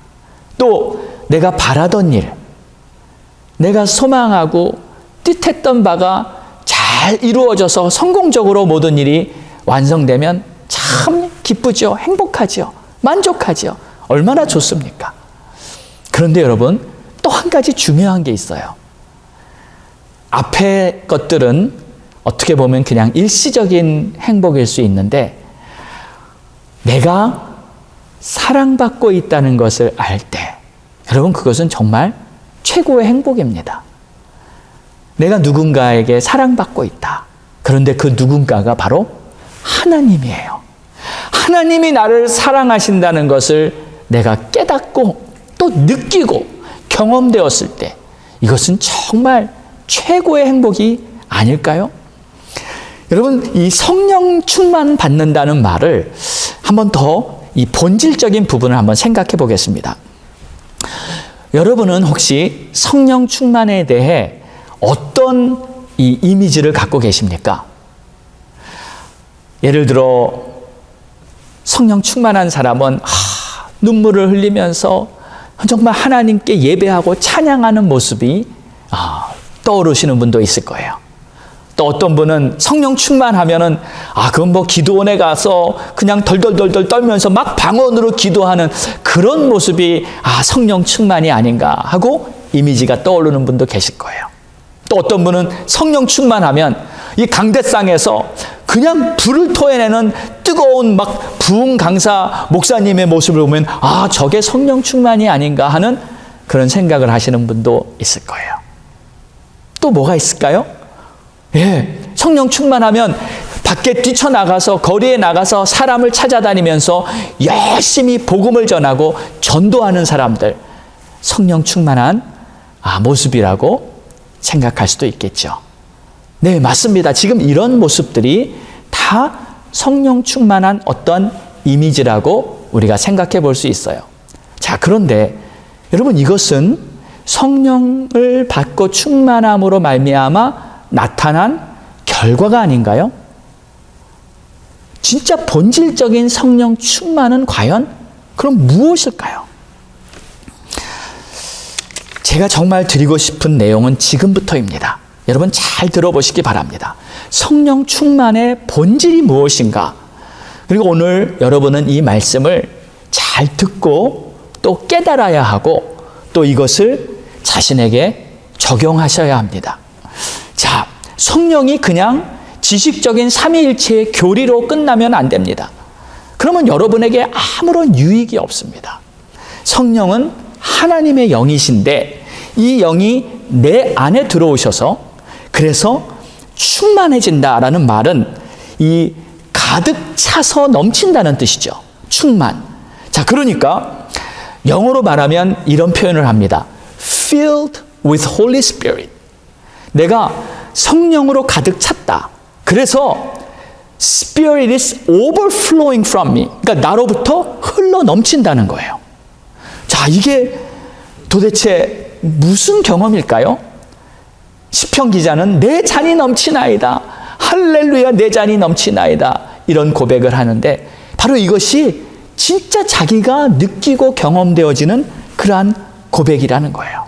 또 내가 바라던 일, 내가 소망하고 뜻했던 바가 잘 이루어져서 성공적으로 모든 일이 완성되면 참 기쁘죠. 행복하죠. 만족하죠. 얼마나 좋습니까? 그런데 여러분, 또 한 가지 중요한 게 있어요. 앞의 것들은 어떻게 보면 그냥 일시적인 행복일 수 있는데 내가 사랑받고 있다는 것을 알 때 여러분, 그것은 정말 최고의 행복입니다. 내가 누군가에게 사랑받고 있다. 그런데 그 누군가가 바로 하나님이에요. 하나님이 나를 사랑하신다는 것을 내가 깨닫고 또 느끼고 경험되었을 때 이것은 정말 최고의 행복이 아닐까요? 여러분, 이 성령 충만 받는다는 말을 한번 더 이 본질적인 부분을 한번 생각해 보겠습니다. 여러분은 혹시 성령 충만에 대해 어떤 이 이미지를 갖고 계십니까? 예를 들어 성령 충만한 사람은 눈물을 흘리면서 정말 하나님께 예배하고 찬양하는 모습이 떠오르시는 분도 있을 거예요. 또 어떤 분은 성령 충만하면은 그건 뭐 기도원에 가서 그냥 덜덜덜덜 떨면서 막 방언으로 기도하는 그런 모습이 성령 충만이 아닌가 하고 이미지가 떠오르는 분도 계실 거예요. 또 어떤 분은 성령 충만하면 이 강대상에서 그냥 불을 토해내는 뜨거운 막 부흥 강사 목사님의 모습을 보면 저게 성령 충만이 아닌가 하는 그런 생각을 하시는 분도 있을 거예요. 또 뭐가 있을까요? 성령 충만하면 밖에 뛰쳐나가서 거리에 나가서 사람을 찾아다니면서 열심히 복음을 전하고 전도하는 사람들, 성령 충만한 모습이라고 생각할 수도 있겠죠. 네, 맞습니다. 지금 이런 모습들이 다 성령 충만한 어떤 이미지라고 우리가 생각해 볼 수 있어요. 자, 그런데 여러분, 이것은 성령을 받고 충만함으로 말미암아 나타난 결과가 아닌가요? 진짜 본질적인 성령 충만은 과연 그럼 무엇일까요? 제가 정말 드리고 싶은 내용은 지금부터입니다. 여러분 잘 들어보시기 바랍니다. 성령 충만의 본질이 무엇인가? 그리고 오늘 여러분은 이 말씀을 잘 듣고 또 깨달아야 하고 또 이것을 자신에게 적용하셔야 합니다. 자, 성령이 그냥 지식적인 삼위일체의 교리로 끝나면 안 됩니다. 그러면 여러분에게 아무런 유익이 없습니다. 성령은 하나님의 영이신데 이 영이 내 안에 들어오셔서 그래서 충만해진다라는 말은 이 가득 차서 넘친다는 뜻이죠. 충만. 자, 그러니까 영어로 말하면 이런 표현을 합니다. Filled with Holy Spirit. 내가 성령으로 가득 찼다. 그래서 Spirit is overflowing from me. 그러니까 나로부터 흘러 넘친다는 거예요. 자, 이게 도대체 무슨 경험일까요? 시편 기자는 내 잔이 넘치나이다. 할렐루야, 내 잔이 넘치나이다. 이런 고백을 하는데 바로 이것이 진짜 자기가 느끼고 경험되어지는 그러한 고백이라는 거예요.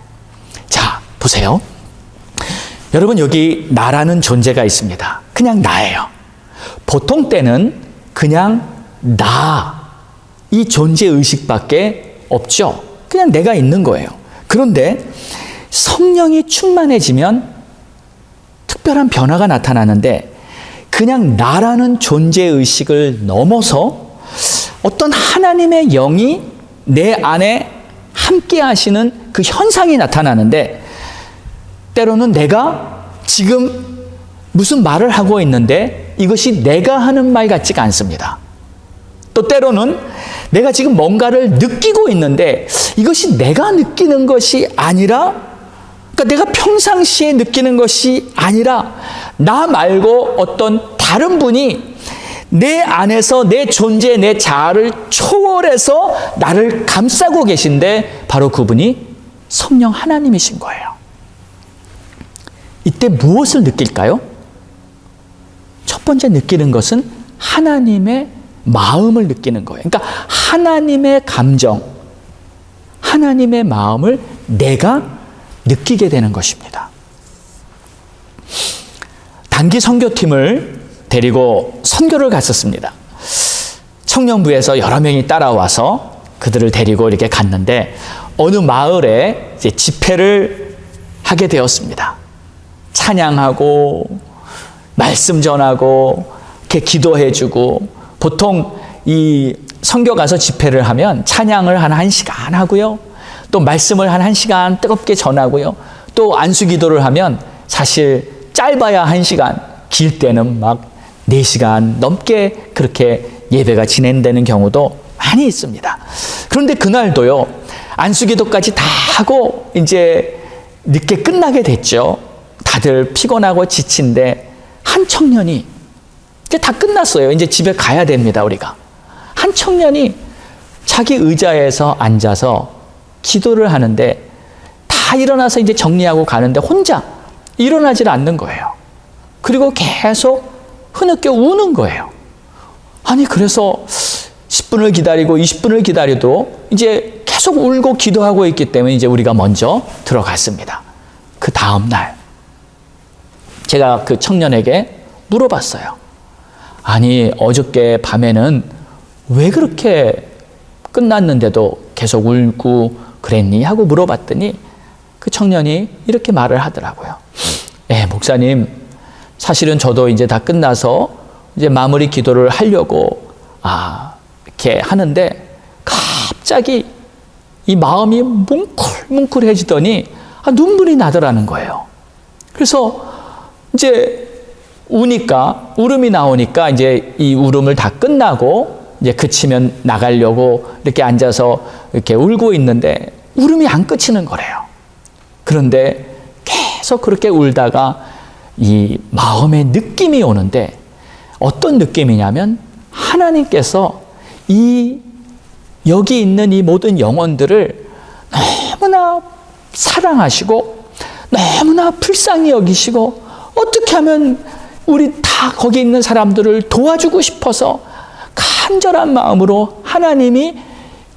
자, 보세요. 여러분, 여기 나라는 존재가 있습니다. 그냥 나예요. 보통 때는 그냥 나, 이 존재의식밖에 없죠. 그냥 내가 있는 거예요. 그런데 성령이 충만해지면 특별한 변화가 나타나는데 그냥 나라는 존재의식을 넘어서 어떤 하나님의 영이 내 안에 함께 하시는 그 현상이 나타나는데 때로는 내가 지금 무슨 말을 하고 있는데 이것이 내가 하는 말 같지가 않습니다. 또 때로는 내가 지금 뭔가를 느끼고 있는데 이것이 내가 느끼는 것이 아니라 그러니까 내가 평상시에 느끼는 것이 아니라 나 말고 어떤 다른 분이 내 안에서 내 존재, 내 자아를 초월해서 나를 감싸고 계신데 바로 그분이 성령 하나님이신 거예요. 이때 무엇을 느낄까요? 첫 번째 느끼는 것은 하나님의 마음을 느끼는 거예요. 그러니까 하나님의 감정, 하나님의 마음을 내가 느끼게 되는 것입니다. 단기 선교팀을 데리고 선교를 갔었습니다. 청년부에서 여러 명이 따라와서 그들을 데리고 이렇게 갔는데 어느 마을에 이제 집회를 하게 되었습니다. 찬양하고 말씀 전하고 이렇게 기도해주고 보통 이 선교 가서 집회를 하면 찬양을 한 1시간 하고요. 또 말씀을 한 1시간 뜨겁게 전하고요. 또 안수기도를 하면 사실 짧아야 1시간, 길 때는 막 4시간 넘게 그렇게 예배가 진행되는 경우도 많이 있습니다. 그런데 그날도요, 안수기도까지 다 하고 이제 늦게 끝나게 됐죠. 다들 피곤하고 지친데 한 청년이 이제 다 끝났어요. 이제 집에 가야 됩니다, 우리가. 한 청년이 자기 의자에서 앉아서 기도를 하는데 다 일어나서 이제 정리하고 가는데 혼자 일어나질 않는 거예요. 그리고 계속 흐느껴 우는 거예요. 아니, 그래서 10분을 기다리고 20분을 기다려도 이제 계속 울고 기도하고 있기 때문에 이제 우리가 먼저 들어갔습니다. 그 다음 날 제가 그 청년에게 물어봤어요. 아니, 어저께 밤에는 왜 그렇게 끝났는데도 계속 울고 그랬니? 하고 물어봤더니 그 청년이 이렇게 말을 하더라고요. 목사님, 사실은 저도 이제 다 끝나서 이제 마무리 기도를 하려고 이렇게 하는데 갑자기 이 마음이 뭉클뭉클해지더니 눈물이 나더라는 거예요. 그래서 이제 울음이 나오니까 이제 이 울음을 다 끝나고 이제 그치면 나가려고 이렇게 앉아서 이렇게 울고 있는데 울음이 안 그치는 거래요. 그런데 계속 그렇게 울다가 이 마음의 느낌이 오는데 어떤 느낌이냐면 하나님께서 여기 있는 이 모든 영혼들을 너무나 사랑하시고 너무나 불쌍히 여기시고 어떻게 하면 우리 다 거기 있는 사람들을 도와주고 싶어서 간절한 마음으로 하나님이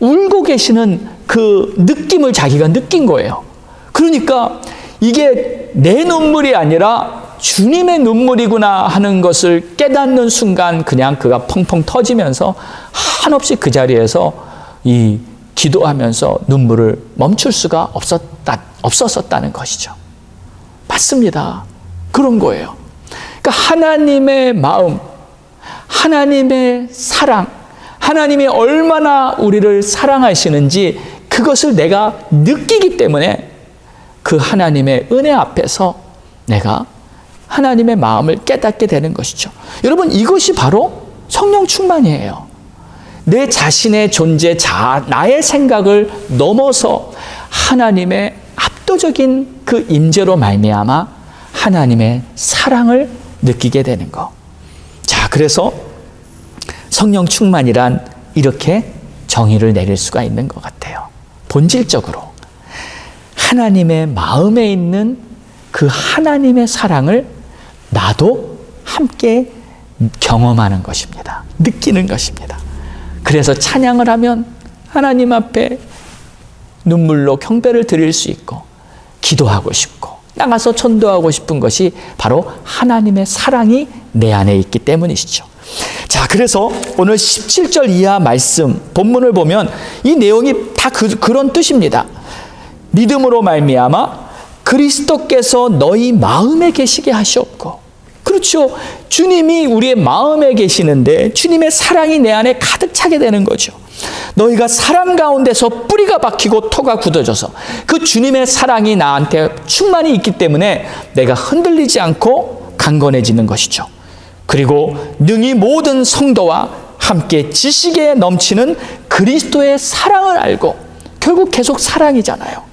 울고 계시는 그 느낌을 자기가 느낀 거예요. 그러니까 이게 내 눈물이 아니라 주님의 눈물이구나 하는 것을 깨닫는 순간 그냥 그가 펑펑 터지면서 한없이 그 자리에서 기도하면서 눈물을 멈출 수가 없었었다는 것이죠. 맞습니다. 그런 거예요. 그러니까 하나님의 마음, 하나님의 사랑, 하나님이 얼마나 우리를 사랑하시는지 그것을 내가 느끼기 때문에 그 하나님의 은혜 앞에서 내가 하나님의 마음을 깨닫게 되는 것이죠. 여러분, 이것이 바로 성령 충만이에요. 내 자신의 존재, 나의 생각을 넘어서 하나님의 압도적인 그 임재로 말미암아 하나님의 사랑을 느끼게 되는 것. 자, 그래서 성령 충만이란 이렇게 정의를 내릴 수가 있는 것 같아요. 본질적으로 하나님의 마음에 있는 그 하나님의 사랑을 나도 함께 경험하는 것입니다. 느끼는 것입니다. 그래서 찬양을 하면 하나님 앞에 눈물로 경배를 드릴 수 있고 기도하고 싶고 나가서 전도하고 싶은 것이 바로 하나님의 사랑이 내 안에 있기 때문이시죠. 자, 그래서 오늘 17절 이하 말씀 본문을 보면 이 내용이 다 그런 뜻입니다. 믿음으로 말미암아 그리스도께서 너희 마음에 계시게 하시옵고. 그렇죠. 주님이 우리의 마음에 계시는데 주님의 사랑이 내 안에 가득 차게 되는 거죠. 너희가 사랑 가운데서 뿌리가 박히고 토가 굳어져서 그 주님의 사랑이 나한테 충만히 있기 때문에 내가 흔들리지 않고 강건해지는 것이죠. 그리고 능히 모든 성도와 함께 지식에 넘치는 그리스도의 사랑을 알고, 결국 계속 사랑이잖아요.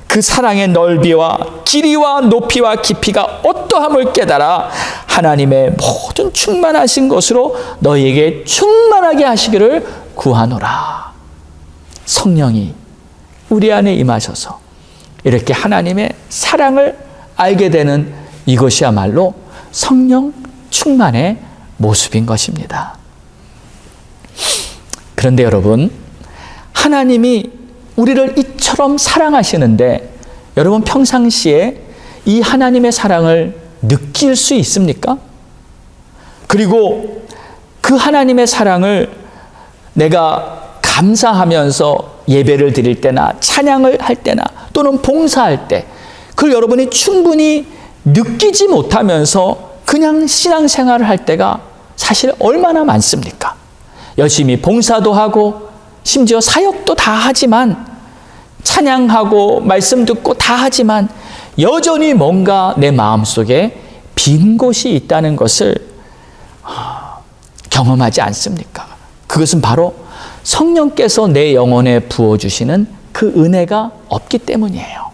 그 사랑의 넓이와 길이와 높이와 깊이가 어떠함을 깨달아 하나님의 모든 충만하신 것으로 너희에게 충만하게 하시기를 구하노라. 성령이 우리 안에 임하셔서 이렇게 하나님의 사랑을 알게 되는 이것이야말로 성령 충만의 모습인 것입니다. 그런데 여러분, 하나님이 우리를 이처럼 사랑하시는데 여러분 평상시에 이 하나님의 사랑을 느낄 수 있습니까? 그리고 그 하나님의 사랑을 내가 감사하면서 예배를 드릴 때나 찬양을 할 때나 또는 봉사할 때 그걸 여러분이 충분히 느끼지 못하면서 그냥 신앙생활을 할 때가 사실 얼마나 많습니까? 열심히 봉사도 하고 심지어 사역도 다 하지만, 찬양하고 말씀 듣고 다 하지만 여전히 뭔가 내 마음속에 빈 곳이 있다는 것을 경험하지 않습니까? 그것은 바로 성령께서 내 영혼에 부어주시는 그 은혜가 없기 때문이에요.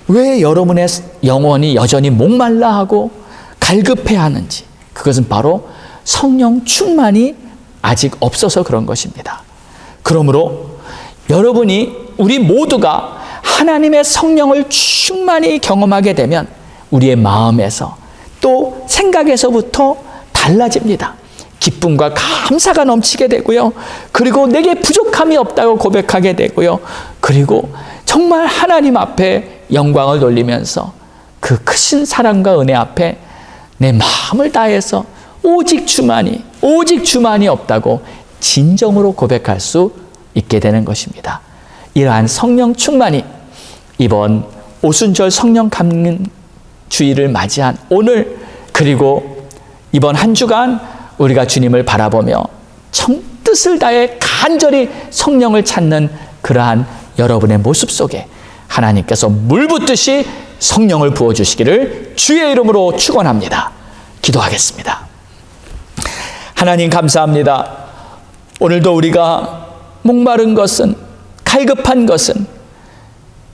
왜 여러분의 영혼이 여전히 목말라하고 갈급해하는지, 그것은 바로 성령 충만이 아직 없어서 그런 것입니다. 그러므로 여러분이 우리 모두가 하나님의 성령을 충만히 경험하게 되면 우리의 마음에서 또 생각에서부터 달라집니다. 기쁨과 감사가 넘치게 되고요. 그리고 내게 부족함이 없다고 고백하게 되고요. 그리고 정말 하나님 앞에 영광을 돌리면서 그 크신 사랑과 은혜 앞에 내 마음을 다해서 오직 주만이 없다고 진정으로 고백할 수 있게 되는 것입니다. 이러한 성령 충만이 이번 오순절 성령 감는 주일을 맞이한 오늘, 그리고 이번 한 주간 우리가 주님을 바라보며 정뜻을 다해 간절히 성령을 찾는 그러한 여러분의 모습 속에 하나님께서 물 붓듯이 성령을 부어주시기를 주의 이름으로 축원합니다. 기도하겠습니다. 하나님 감사합니다. 오늘도 우리가 목마른 것은, 갈급한 것은,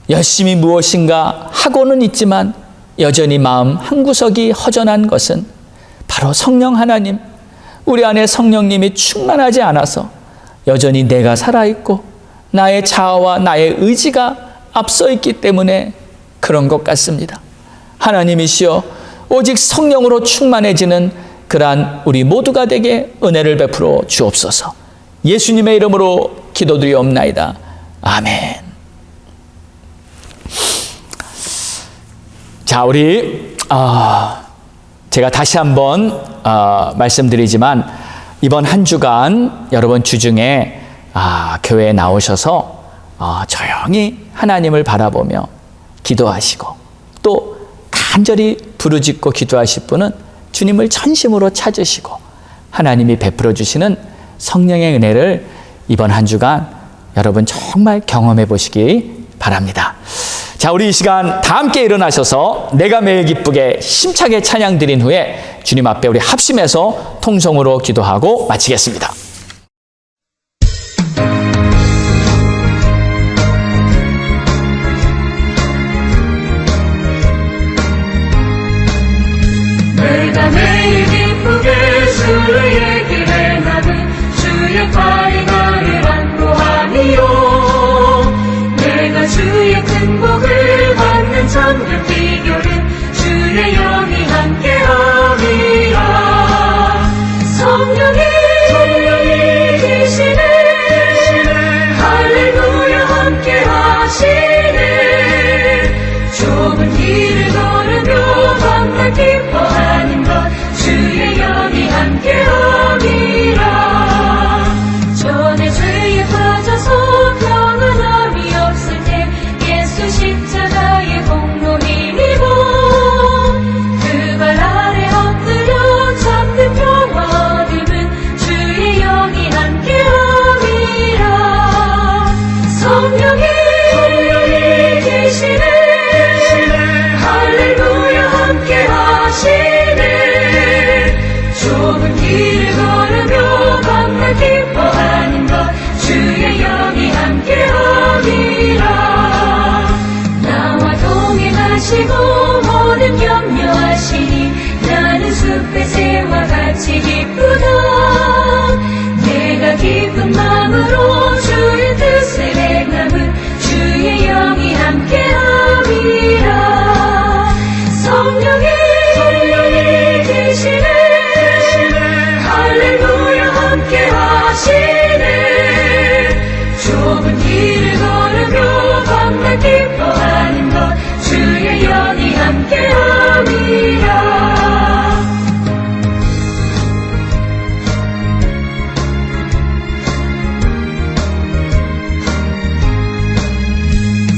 열심히 무엇인가 하고는 있지만 여전히 마음 한구석이 허전한 것은 바로 성령 하나님, 우리 안에 성령님이 충만하지 않아서 여전히 내가 살아있고 나의 자아와 나의 의지가 앞서 있기 때문에 그런 것 같습니다. 하나님이시여, 오직 성령으로 충만해지는 그러한 우리 모두가 되게 은혜를 베풀어 주옵소서. 예수님의 이름으로 기도드리옵나이다. 아멘. 자, 우리 제가 다시 한번 말씀드리지만 이번 한 주간 여러분 주중에 교회에 나오셔서 조용히 하나님을 바라보며 기도하시고 또 간절히 부르짖고 기도하실 분은 주님을 전심으로 찾으시고 하나님이 베풀어 주시는 성령의 은혜를 이번 한 주간 여러분 정말 경험해 보시기 바랍니다. 자, 우리 이 시간 다 함께 일어나셔서 내가 매일 기쁘게 힘차게 찬양 드린 후에 주님 앞에 우리 합심해서 통성으로 기도하고 마치겠습니다. 내가 매일 기쁘게 주의 길에 나는 주의 팔이 나를 안고 하니요. 내가 주의 큰 복을 받는 참된 비결은 주의 영이 함께함이라. 성령이 계시네, 할렐루야 함께하시네. 좁은 길을 걸으며 밤낮 기뻐하는 것 주의 영이 함께함이라. 전에 죄에 빠져서 평안함이 없을 때 예수 십자가의 공로 힘입어 그 발 아래 엎드려 참된 평화 얻음은 주의 영이 함께함이라. 성령이 계시네, 할렐루야 함께하시네. 좁은 길을 걸으며 밤낮 기뻐하는 것 주의 영이 함께함이라. 나와 동행하시고 모든 염려하시니 나는 숲의 새와 같이 기쁘다. 내가 기쁜 마음으로 주의 뜻을 행함은 주의 영이 함께함이라. 성령이 계시네, 할렐루야 함께하시네. 좁은 길을 걸으며 밤낮 기뻐하는 것 주의 영이 함께함이라.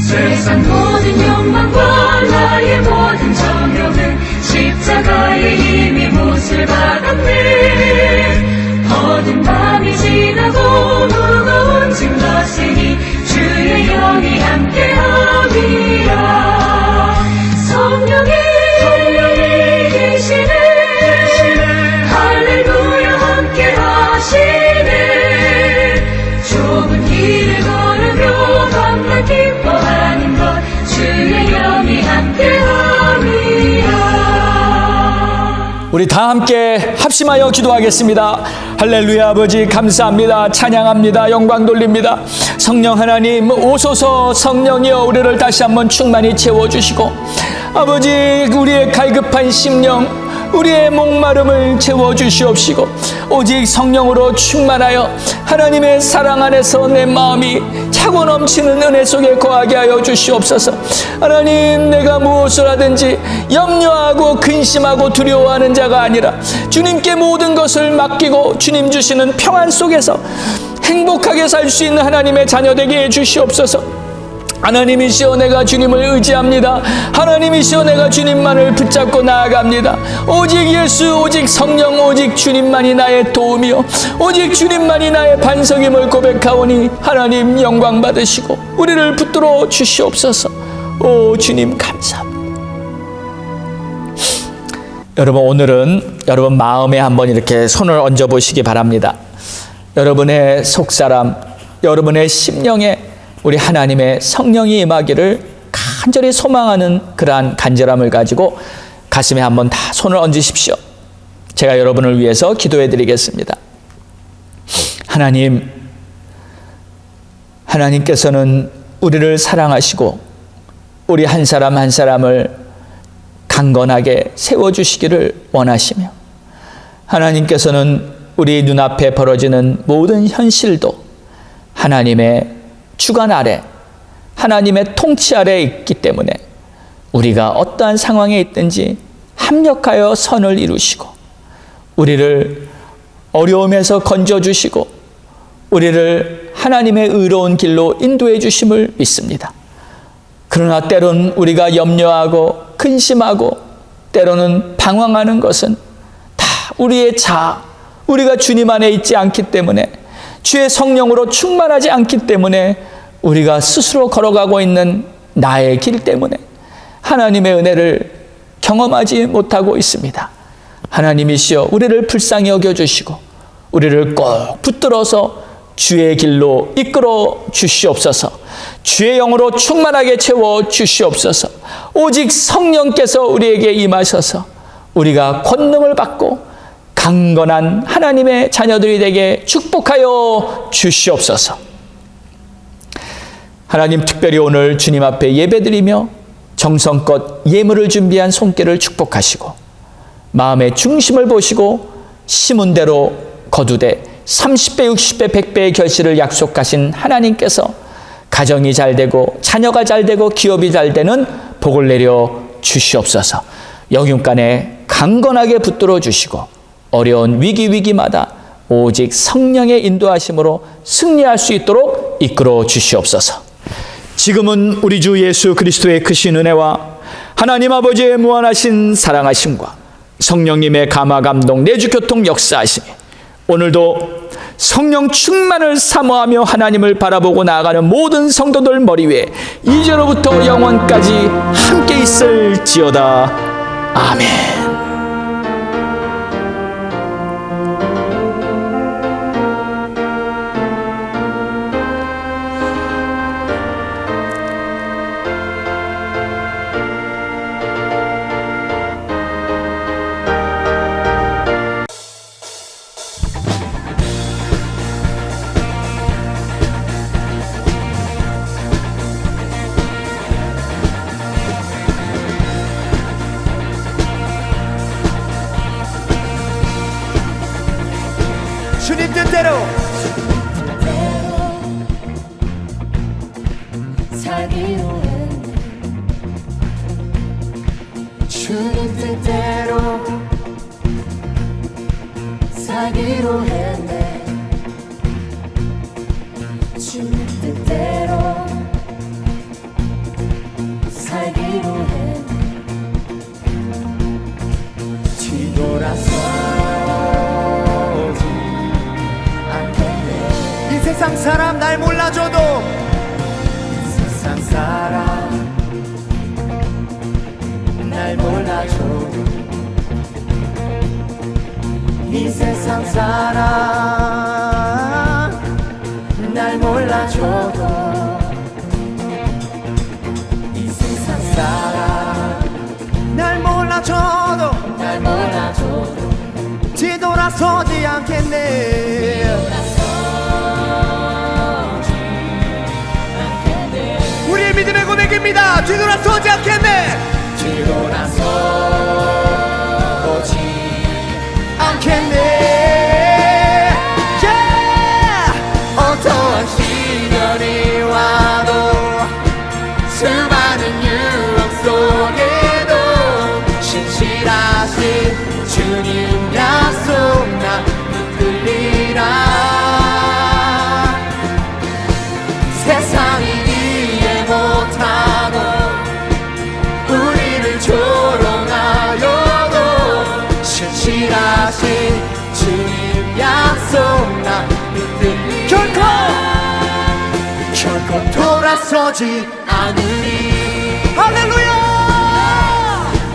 세상 모든 욕망과 나의 모든 정욕은 십자가의 힘이 못을 받았네. 어두운 밤이 지나고 무거운 짐 놨으니 주의 영이 함께함이라. 성령이 계시네, 할렐루야 함께하시네. 좁은 길을 걸으며 밤낮 기뻐하는 것 주의 영이 함께함이라. 우리 다 함께 합심하여 기도하겠습니다. 할렐루야. 아버지 감사합니다. 찬양합니다. 영광 돌립니다. 성령 하나님 오소서. 성령이여 우리를 다시 한번 충만히 채워주시고 아버지 우리의 갈급한 심령 우리의 목마름을 채워주시옵시고 오직 성령으로 충만하여 하나님의 사랑 안에서 내 마음이 차고 넘치는 은혜 속에 거하게 하여 주시옵소서. 하나님 내가 무엇을 하든지 염려하고 근심하고 두려워하는 자가 아니라 주님께 모든 것을 맡기고 주님 주시는 평안 속에서 행복하게 살 수 있는 하나님의 자녀 되게 해 주시옵소서. 하나님이시여 내가 주님을 의지합니다. 하나님이시여 내가 주님만을 붙잡고 나아갑니다. 오직 예수 오직 성령 오직 주님만이 나의 도움이요 오직 주님만이 나의 반석임을 고백하오니 하나님 영광 받으시고 우리를 붙들어 주시옵소서. 오 주님 감사합니다. 여러분 오늘은 여러분 마음에 한번 이렇게 손을 얹어 보시기 바랍니다. 여러분의 속사람 여러분의 심령에 우리 하나님의 성령이 임하기를 간절히 소망하는 그러한 간절함을 가지고 가슴에 한번 다 손을 얹으십시오. 제가 여러분을 위해서 기도해 드리겠습니다. 하나님께서는 우리를 사랑하시고 우리 한 사람 한 사람을 강건하게 세워주시기를 원하시며 하나님께서는 우리 눈앞에 벌어지는 모든 현실도 하나님의 주관 아래 하나님의 통치 아래에 있기 때문에 우리가 어떠한 상황에 있든지 합력하여 선을 이루시고 우리를 어려움에서 건져주시고 우리를 하나님의 의로운 길로 인도해 주심을 믿습니다. 그러나 때론 우리가 염려하고 근심하고 때로는 방황하는 것은 다 우리의 자아 우리가 주님 안에 있지 않기 때문에 주의 성령으로 충만하지 않기 때문에 우리가 스스로 걸어가고 있는 나의 길 때문에 하나님의 은혜를 경험하지 못하고 있습니다. 하나님이시여 우리를 불쌍히 여겨주시고 우리를 꼭 붙들어서 주의 길로 이끌어 주시옵소서. 주의 영으로 충만하게 채워 주시옵소서. 오직 성령께서 우리에게 임하셔서 우리가 권능을 받고 강건한 하나님의 자녀들이 되게 축복하여 주시옵소서. 하나님 특별히 오늘 주님 앞에 예배드리며 정성껏 예물을 준비한 손길을 축복하시고 마음의 중심을 보시고 심은 대로 거두되 30배 60배 100배의 결실을 약속하신 하나님께서 가정이 잘되고 자녀가 잘되고 기업이 잘되는 복을 내려 주시옵소서. 영육간에 강건하게 붙들어 주시고 어려운 위기마다 오직 성령의 인도하심으로 승리할 수 있도록 이끌어 주시옵소서. 지금은 우리 주 예수 그리스도의 크신 은혜와 하나님 아버지의 무한하신 사랑하심과 성령님의 감화 감동 내주 교통 역사하심이 오늘도 성령 충만을 사모하며 하나님을 바라보고 나아가는 모든 성도들 머리 위에 이제로부터 영원까지 함께 있을지어다. 아멘. 주님 뜻대로 살기로 했네. 주님 뜻대로 살기로 했네. 주님 뜻대로 살기로 했네. 뒤돌아서지 않겠네. 이 세상 사람 날 몰라줘도 이 세상 사람 날 몰라줘도 이 세상 사람 날 몰라줘도 이 세상 사람 날 몰라줘도 믿음의 고백입니다. 뒤돌아서지 않겠네. 뒤돌아서지 않겠네. 어떠한 시련이 와도 수많은 유혹 속에도 신실하신 주님 약속 나 붙들리라. 세상이 이해 못하고 우리를 조롱하여도 신실하신 주님 약속 나 붙들리라. 결코 돌아서지 않으리. 할렐루야.